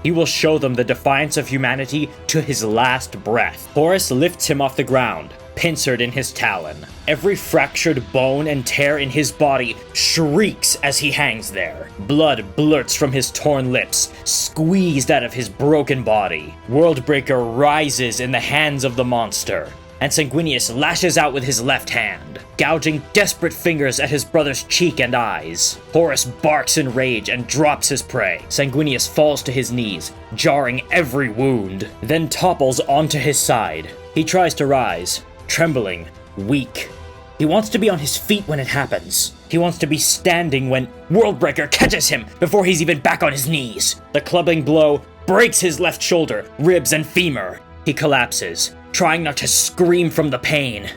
He will show them the defiance of humanity to his last breath. Horus lifts him off the ground, pincered in his talon. Every fractured bone and tear in his body shrieks as he hangs there. Blood blurts from his torn lips, squeezed out of his broken body. Worldbreaker rises in the hands of the monster, and Sanguinius lashes out with his left hand, gouging desperate fingers at his brother's cheek and eyes. Horus barks in rage and drops his prey. Sanguinius falls to his knees, jarring every wound, then topples onto his side. He tries to rise, trembling, weak. He wants to be on his feet when it happens. He wants to be standing when Worldbreaker catches him before he's even back on his knees. The clubbing blow breaks his left shoulder, ribs, and femur. He collapses, trying not to scream from the pain.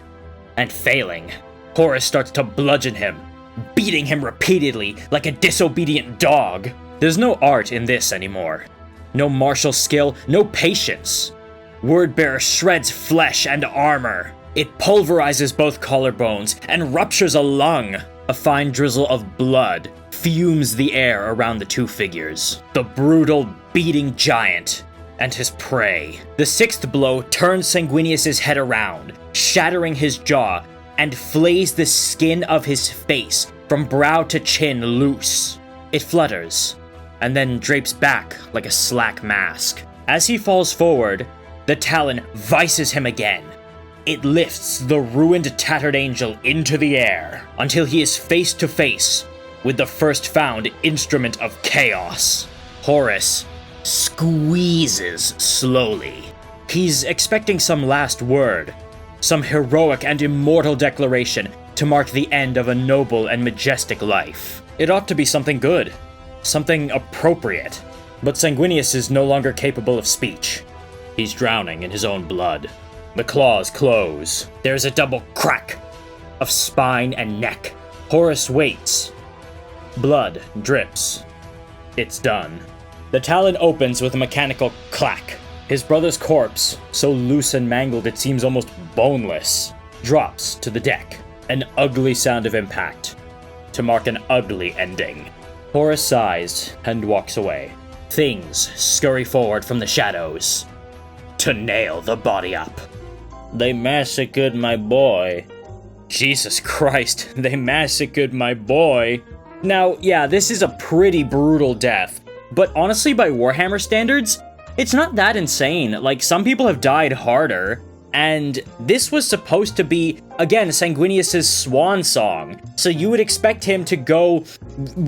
And failing, Horus starts to bludgeon him, beating him repeatedly like a disobedient dog. There's no art in this anymore. No martial skill, no patience. Wordbearer shreds flesh and armor. It pulverizes both collarbones and ruptures a lung. A fine drizzle of blood fumes the air around the two figures. The brutal, beating giant and his prey. The sixth blow turns Sanguinius' head around, shattering his jaw, and flays the skin of his face from brow to chin loose. It flutters, and then drapes back like a slack mask. As he falls forward, the talon vices him again. It lifts the ruined, tattered angel into the air until he is face to face with the first found instrument of chaos. Horus squeezes slowly. He's expecting some last word, some heroic and immortal declaration, to mark the end of a noble and majestic life. It ought to be something good, something appropriate. But Sanguinius is no longer capable of speech. He's drowning in his own blood. The claws close. There's a double crack of spine and neck. Horus waits. Blood drips. It's done. The talon opens with a mechanical clack. His brother's corpse, so loose and mangled it seems almost boneless, drops to the deck. An ugly sound of impact, to mark an ugly ending. Horus sighs and walks away. Things scurry forward from the shadows to nail the body up. They massacred my boy. Jesus Christ, they massacred my boy. Now, yeah, this is a pretty brutal death, but honestly, by Warhammer standards, it's not that insane. Like, some people have died harder, and this was supposed to be, again, Sanguinius' swan song, so you would expect him to go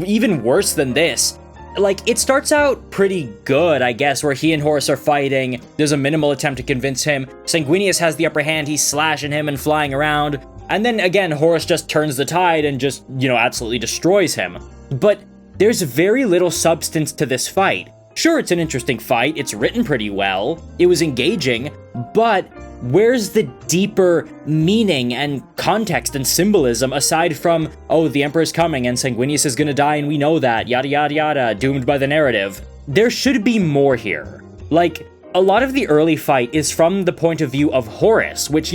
even worse than this. Like, it starts out pretty good, I guess, where he and Horus are fighting. There's a minimal attempt to convince him. Sanguinius has the upper hand, he's slashing him and flying around. And then, again, Horus just turns the tide and just, absolutely destroys him. But there's very little substance to this fight. Sure, it's an interesting fight, it's written pretty well, it was engaging, but where's the deeper meaning and context and symbolism aside from, oh, the Emperor's coming and Sanguinius is gonna die and we know that, yada yada yada, doomed by the narrative? There should be more here. Like, a lot of the early fight is from the point of view of Horus, which,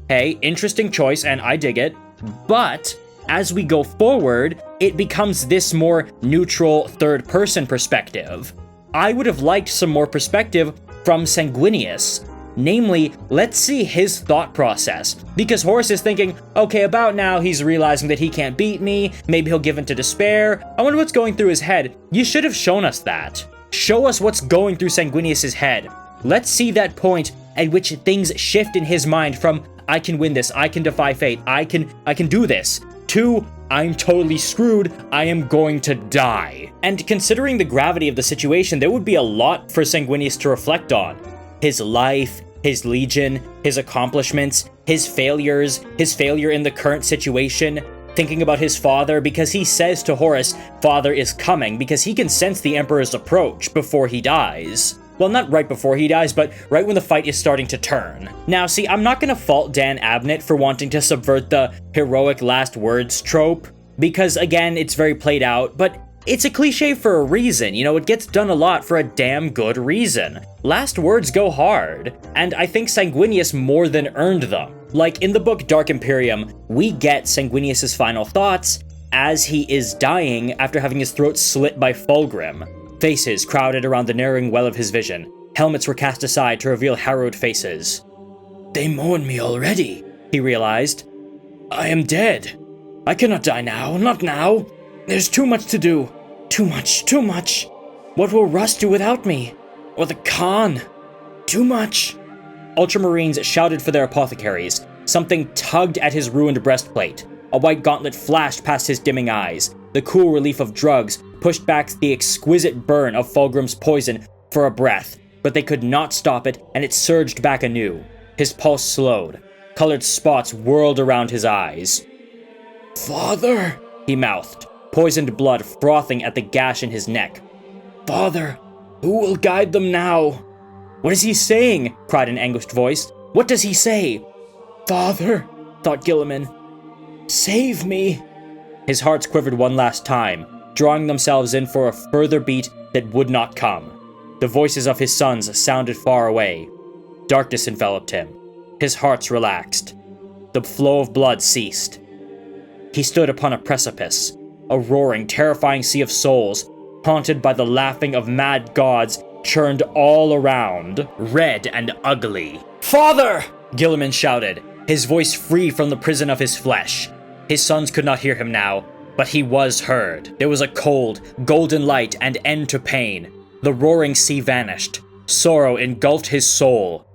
hey, interesting choice and I dig it, but as we go forward, it becomes this more neutral third-person perspective. I would have liked some more perspective from Sanguinius. Namely, let's see his thought process. Because Horus is thinking, okay, about now he's realizing that he can't beat me, maybe he'll give in to despair. I wonder what's going through his head. You should have shown us that. Show us what's going through Sanguinius' head. Let's see that point at which things shift in his mind from, I can win this, I can defy fate, I can do this, to, I'm totally screwed, I am going to die. And considering the gravity of the situation, there would be a lot for Sanguinius to reflect on. His life, his legion, his accomplishments, his failures, his failure in the current situation, thinking about his father, because he says to Horus, father is coming, because he can sense the Emperor's approach before he dies. Well, not right before he dies, but right when the fight is starting to turn. Now, see, I'm not gonna fault Dan Abnett for wanting to subvert the heroic last words trope, because again, it's very played out, but it's a cliche for a reason, it gets done a lot for a damn good reason. Last words go hard, and I think Sanguinius more than earned them. Like, in the book Dark Imperium, we get Sanguinius' final thoughts as he is dying after having his throat slit by Fulgrim. Faces crowded around the narrowing well of his vision. Helmets were cast aside to reveal harrowed faces. They mourn me already, he realized. I am dead. I cannot die now, not now. There's too much to do. Too much. What will Russ do without me? Or the Khan? Too much. Ultramarines shouted for their apothecaries. Something tugged at his ruined breastplate. A white gauntlet flashed past his dimming eyes. The cool relief of drugs pushed back the exquisite burn of Fulgrim's poison for a breath, but they could not stop it, and it surged back anew. His pulse slowed. Colored spots whirled around his eyes. Father, he mouthed, poisoned blood frothing at the gash in his neck. Father, who will guide them now? What is he saying? Cried an anguished voice. What does he say? Father, thought Gilliman. Save me. His hearts quivered one last time, drawing themselves in for a further beat that would not come. The voices of his sons sounded far away. Darkness enveloped him. His hearts relaxed. The flow of blood ceased. He stood upon a precipice, a roaring, terrifying sea of souls, haunted by the laughing of mad gods churned all around, red and ugly. Father! Gilliman shouted, his voice free from the prison of his flesh. His sons could not hear him now, but he was heard. There was a cold, golden light and end to pain. The roaring sea vanished. Sorrow engulfed his soul.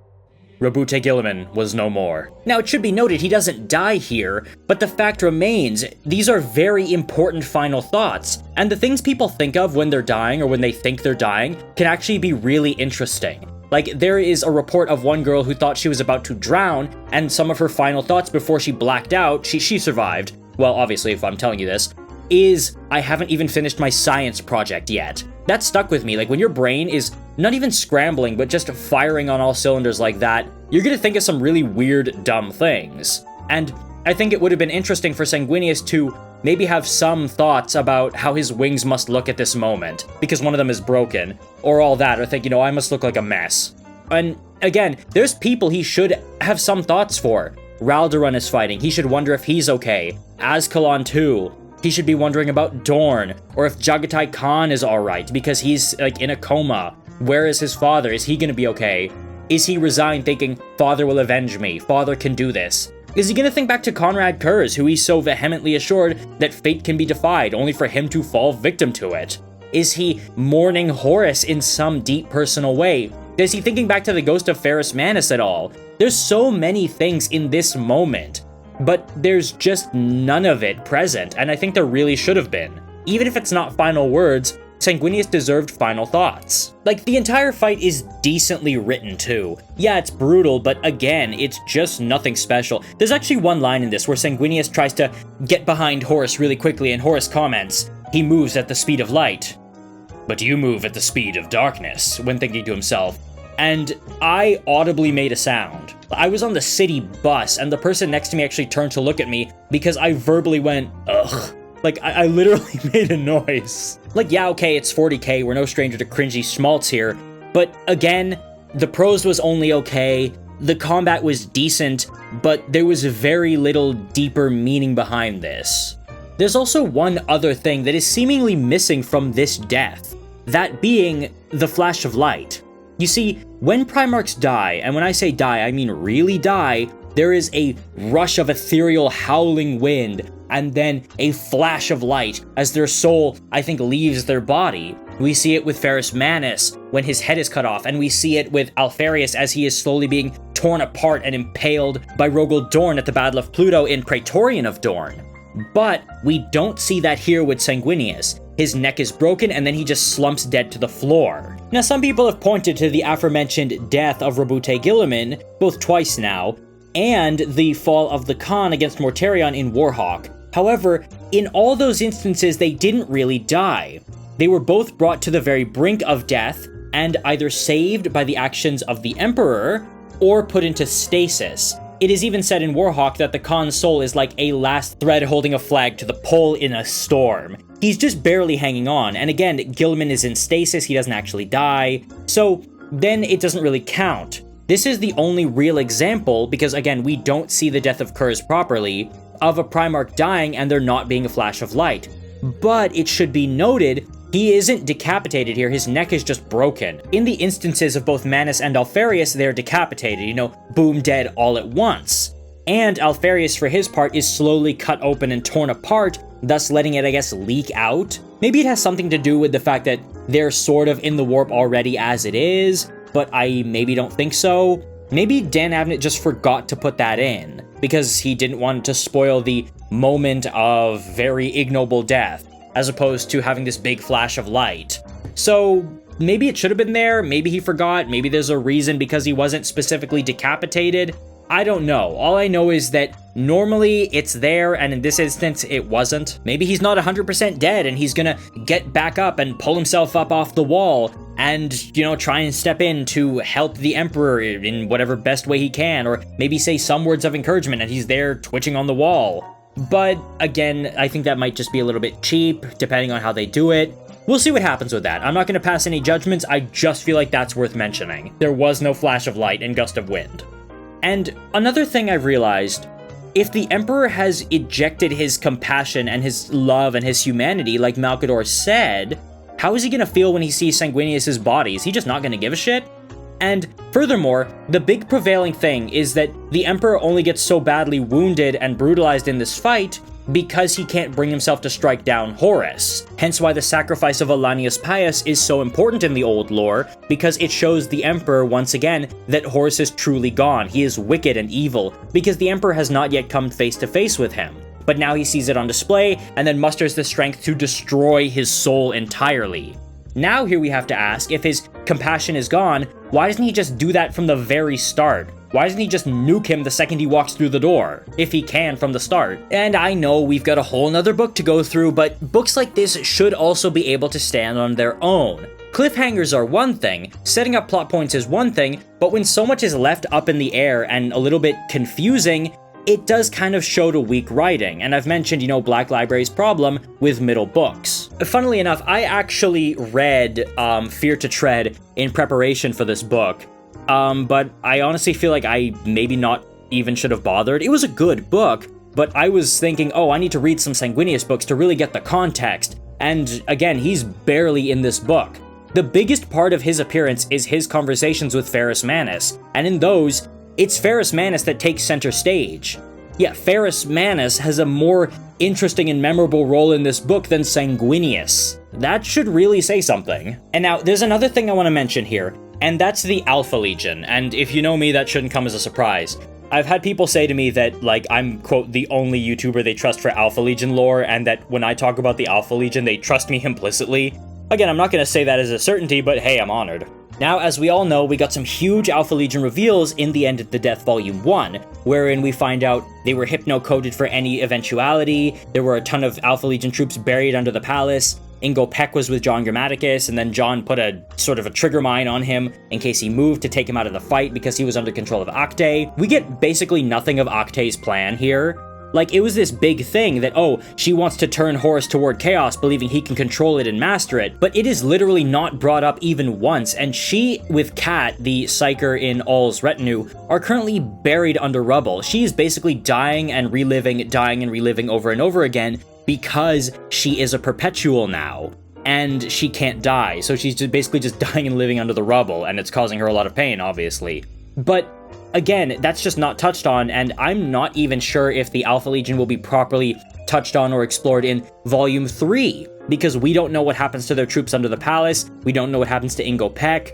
Rabute Gilliman was no more. Now, it should be noted he doesn't die here, but the fact remains, these are very important final thoughts, and the things people think of when they're dying or when they think they're dying can actually be really interesting. Like, there is a report of one girl who thought she was about to drown, and some of her final thoughts before she blacked out, she survived, well, obviously, if I'm telling you this, is, I haven't even finished my science project yet. That stuck with me. Like, when your brain is not even scrambling, but just firing on all cylinders like that, you're gonna think of some really weird, dumb things. And I think it would have been interesting for Sanguinius to maybe have some thoughts about how his wings must look at this moment, because one of them is broken, or all that, or think, I must look like a mess. And again, there's people he should have some thoughts for. Raldoran is fighting, he should wonder if he's okay. Azkalan too. He should be wondering about Dorn, or if Jagatai Khan is alright, because he's, like, in a coma. Where is his father? Is he gonna be okay? Is he resigned thinking, Father will avenge me, Father can do this? Is he gonna think back to Conrad Kurz, who he's so vehemently assured that fate can be defied, only for him to fall victim to it? Is he mourning Horus in some deep personal way? Is he thinking back to the ghost of Ferrus Manus at all? There's so many things in this moment, but there's just none of it present, and I think there really should have been. Even if it's not final words, Sanguinius deserved final thoughts. Like, the entire fight is decently written too. Yeah, it's brutal, but again, it's just nothing special. There's actually one line in this where Sanguinius tries to get behind Horus really quickly, and Horus comments, he moves at the speed of light. But you move at the speed of darkness, when thinking to himself. And I audibly made a sound. I was on the city bus, and the person next to me actually turned to look at me because I verbally went, ugh. Like, I literally made a noise. Like, yeah, okay, it's 40k, we're no stranger to cringy schmaltz here, but again, the prose was only okay, the combat was decent, but there was very little deeper meaning behind this. There's also one other thing that is seemingly missing from this death, that being the flash of light. You see, when Primarchs die, and when I say die, I mean really die, there is a rush of ethereal howling wind, and then a flash of light as their soul, I think, leaves their body. We see it with Ferrus Manus when his head is cut off, and we see it with Alpharius as he is slowly being torn apart and impaled by Rogel Dorn at the Battle of Pluto in Praetorian of Dorn. But we don't see that here with Sanguinius. His neck is broken, and then he just slumps dead to the floor. Now, some people have pointed to the aforementioned death of Rabute Gilliman, both twice now, and the fall of the Khan against Mortarion in Warhawk. However, in all those instances, they didn't really die. They were both brought to the very brink of death, and either saved by the actions of the Emperor, or put into stasis. It is even said in Warhawk that the Khan's soul is like a last thread holding a flag to the pole in a storm. He's just barely hanging on, and again, Gilliman is in stasis, he doesn't actually die, so then it doesn't really count. This is the only real example, because again, we don't see the death of Kurz properly, of a Primarch dying and there not being a flash of light. But it should be noted, he isn't decapitated here, his neck is just broken. In the instances of both Manus and Alpharius, they're decapitated, boom dead all at once. And Alpharius, for his part, is slowly cut open and torn apart, thus letting it, I guess, leak out. Maybe it has something to do with the fact that they're sort of in the warp already as it is, but I maybe don't think so. Maybe Dan Abnett just forgot to put that in, because he didn't want to spoil the moment of very ignoble death, as opposed to having this big flash of light. So maybe it should have been there, maybe he forgot, maybe there's a reason because he wasn't specifically decapitated. I don't know. All I know is that normally it's there, and in this instance, it wasn't. Maybe he's not 100% dead, and he's gonna get back up and pull himself up off the wall, and, try and step in to help the Emperor in whatever best way he can, or maybe say some words of encouragement, and he's there twitching on the wall. But, again, I think that might just be a little bit cheap, depending on how they do it. We'll see what happens with that. I'm not gonna pass any judgments, I just feel like that's worth mentioning. There was no flash of light and gust of wind. And another thing I've realized, if the Emperor has ejected his compassion and his love and his humanity, like Malcador said, how is he gonna feel when he sees Sanguinius' body? Is he just not gonna give a shit? And furthermore, the big prevailing thing is that the Emperor only gets so badly wounded and brutalized in this fight because he can't bring himself to strike down Horus. Hence why the sacrifice of Ollanius Pius is so important in the old lore, because it shows the Emperor once again that Horus is truly gone. He is wicked and evil, because the Emperor has not yet come face to face with him. But now he sees it on display, and then musters the strength to destroy his soul entirely. Now here we have to ask if his compassion is gone, why doesn't he just do that from the very start? Why doesn't he just nuke him the second he walks through the door, if he can from the start? And I know we've got a whole nother book to go through, but books like this should also be able to stand on their own. Cliffhangers are one thing, setting up plot points is one thing, but when so much is left up in the air and a little bit confusing, it does kind of show to weak writing, and I've mentioned, Black Library's problem with middle books. Funnily enough, I actually read Fear to Tread in preparation for this book, but I honestly feel like I maybe not even should have bothered. It was a good book, but I was thinking, oh, I need to read some Sanguinius books to really get the context, and again, he's barely in this book. The biggest part of his appearance is his conversations with Ferrus Manus, and in those, it's Ferrus Manus that takes center stage. Yeah, Ferrus Manus has a more interesting and memorable role in this book than Sanguinius. That should really say something. And now, there's another thing I want to mention here, and that's the Alpha Legion, and if you know me, that shouldn't come as a surprise. I've had people say to me that, I'm, quote, the only YouTuber they trust for Alpha Legion lore, and that when I talk about the Alpha Legion, they trust me implicitly. Again, I'm not going to say that as a certainty, but hey, I'm honored. Now, as we all know, we got some huge Alpha Legion reveals in The End of the Death Volume 1, wherein we find out they were hypno-coded for any eventuality, there were a ton of Alpha Legion troops buried under the palace, Ingo Peck was with John Grammaticus, and then John put a sort of a trigger mine on him in case he moved to take him out of the fight because he was under control of Octay. We get basically nothing of Octay's plan here. It was this big thing that, oh, she wants to turn Horus toward chaos, believing he can control it and master it, but it is literally not brought up even once, and she, with Kat, the psyker in All's retinue, are currently buried under rubble. She is basically dying and reliving over and over again because she is a perpetual now, and she can't die, so she's basically just dying and living under the rubble, and it's causing her a lot of pain, obviously. But again, that's just not touched on, and I'm not even sure if the Alpha Legion will be properly touched on or explored in Volume 3, because we don't know what happens to their troops under the palace, we don't know what happens to Ingo Peck.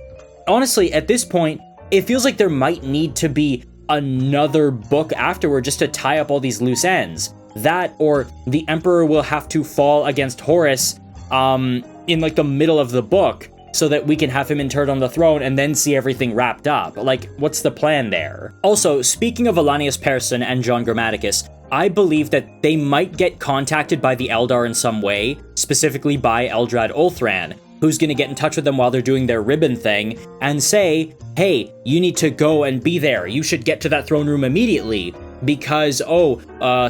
Honestly, at this point, it feels like there might need to be another book afterward just to tie up all these loose ends. That, or the Emperor will have to fall against Horus in the middle of the book, so that we can have him interred on the throne and then see everything wrapped up. What's the plan there? Also, speaking of Ollanius Persson and John Grammaticus, I believe that they might get contacted by the Eldar in some way, specifically by Eldrad Ulthran, who's gonna get in touch with them while they're doing their ribbon thing, and say, hey, you need to go and be there, you should get to that throne room immediately, because,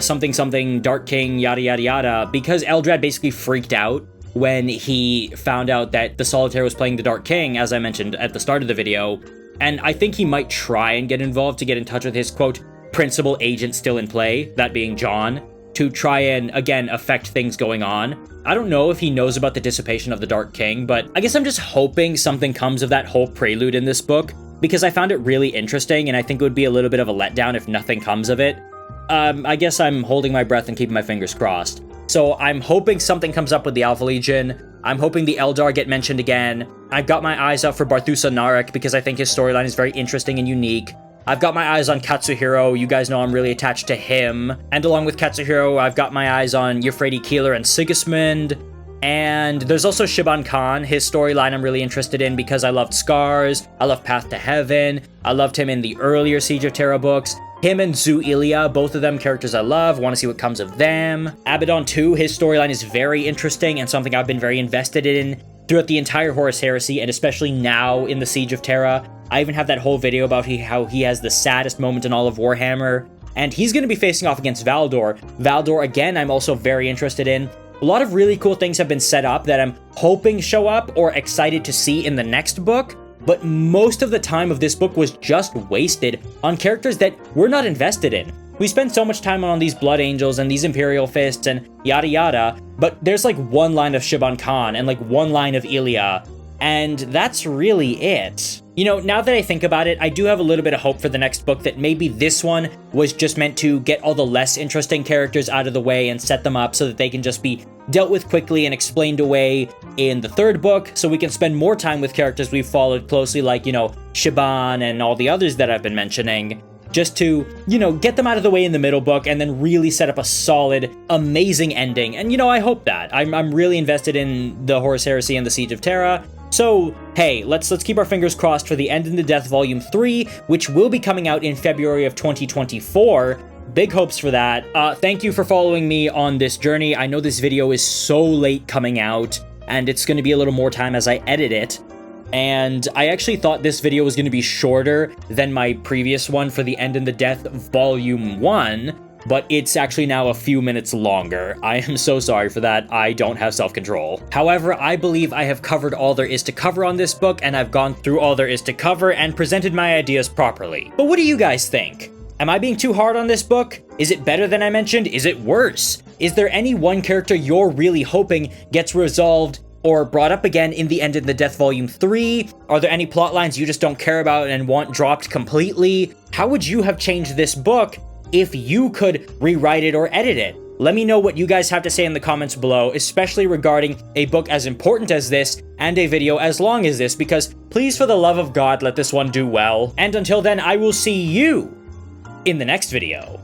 something, Dark King, yada yada yada, because Eldrad basically freaked out when he found out that the Solitaire was playing the Dark King, as I mentioned at the start of the video, and I think he might try and get involved to get in touch with his, quote, principal agent still in play, that being John, to try and, again, affect things going on. I don't know if he knows about the dissipation of the Dark King, but I guess I'm just hoping something comes of that whole prelude in this book, because I found it really interesting, and I think it would be a little bit of a letdown if nothing comes of it. I guess I'm holding my breath and keeping my fingers crossed. So I'm hoping something comes up with the Alpha Legion. I'm hoping the Eldar get mentioned again. I've got my eyes out for Barthusa Narek because I think his storyline is very interesting and unique. I've got my eyes on Katsuhiro. You guys know I'm really attached to him. And along with Katsuhiro, I've got my eyes on Euphrates Keeler and Sigismund. And there's also Shiban Khan. His storyline I'm really interested in because I loved Scars. I love Path to Heaven. I loved him in the earlier Siege of Terra books. Him and Zu Ilia, both of them characters I love, want to see what comes of them. Abaddon 2, his storyline is very interesting and something I've been very invested in throughout the entire Horus Heresy, and especially now in the Siege of Terra. I even have that whole video about how he has the saddest moment in all of Warhammer, and he's going to be facing off against Valdor. Valdor, again, I'm also very interested in. A lot of really cool things have been set up that I'm hoping show up or excited to see in the next book, but most of the time of this book was just wasted on characters that we're not invested in. We spend so much time on these Blood Angels and these Imperial Fists and yada yada, but there's one line of Shiban Khan and one line of Ilia, and that's really it. Now that I think about it, I do have a little bit of hope for the next book that maybe this one was just meant to get all the less interesting characters out of the way and set them up so that they can just be dealt with quickly and explained away in the third book, so we can spend more time with characters we've followed closely, like, Shiban and all the others that I've been mentioning, just to, get them out of the way in the middle book and then really set up a solid, amazing ending. And, I hope that. I'm really invested in the Horus Heresy and the Siege of Terra, So, hey, let's keep our fingers crossed for the End in the Death Volume 3, which will be coming out in February of 2024. Big hopes for that. Thank you for following me on this journey. I know this video is so late coming out, and it's going to be a little more time as I edit it. And I actually thought this video was going to be shorter than my previous one for the End in the Death Volume 1, but it's actually now a few minutes longer. I am so sorry for that. I don't have self-control. However, I believe I have covered all there is to cover on this book, and I've gone through all there is to cover and presented my ideas properly. But what do you guys think? Am I being too hard on this book? Is it better than I mentioned? Is it worse? Is there any one character you're really hoping gets resolved or brought up again in the End in the Death Volume 3? Are there any plot lines you just don't care about and want dropped completely? How would you have changed this book if you could rewrite it or edit it? Let me know what you guys have to say in the comments below, especially regarding a book as important as this and a video as long as this, because please, for the love of God, let this one do well. And until then, I will see you in the next video.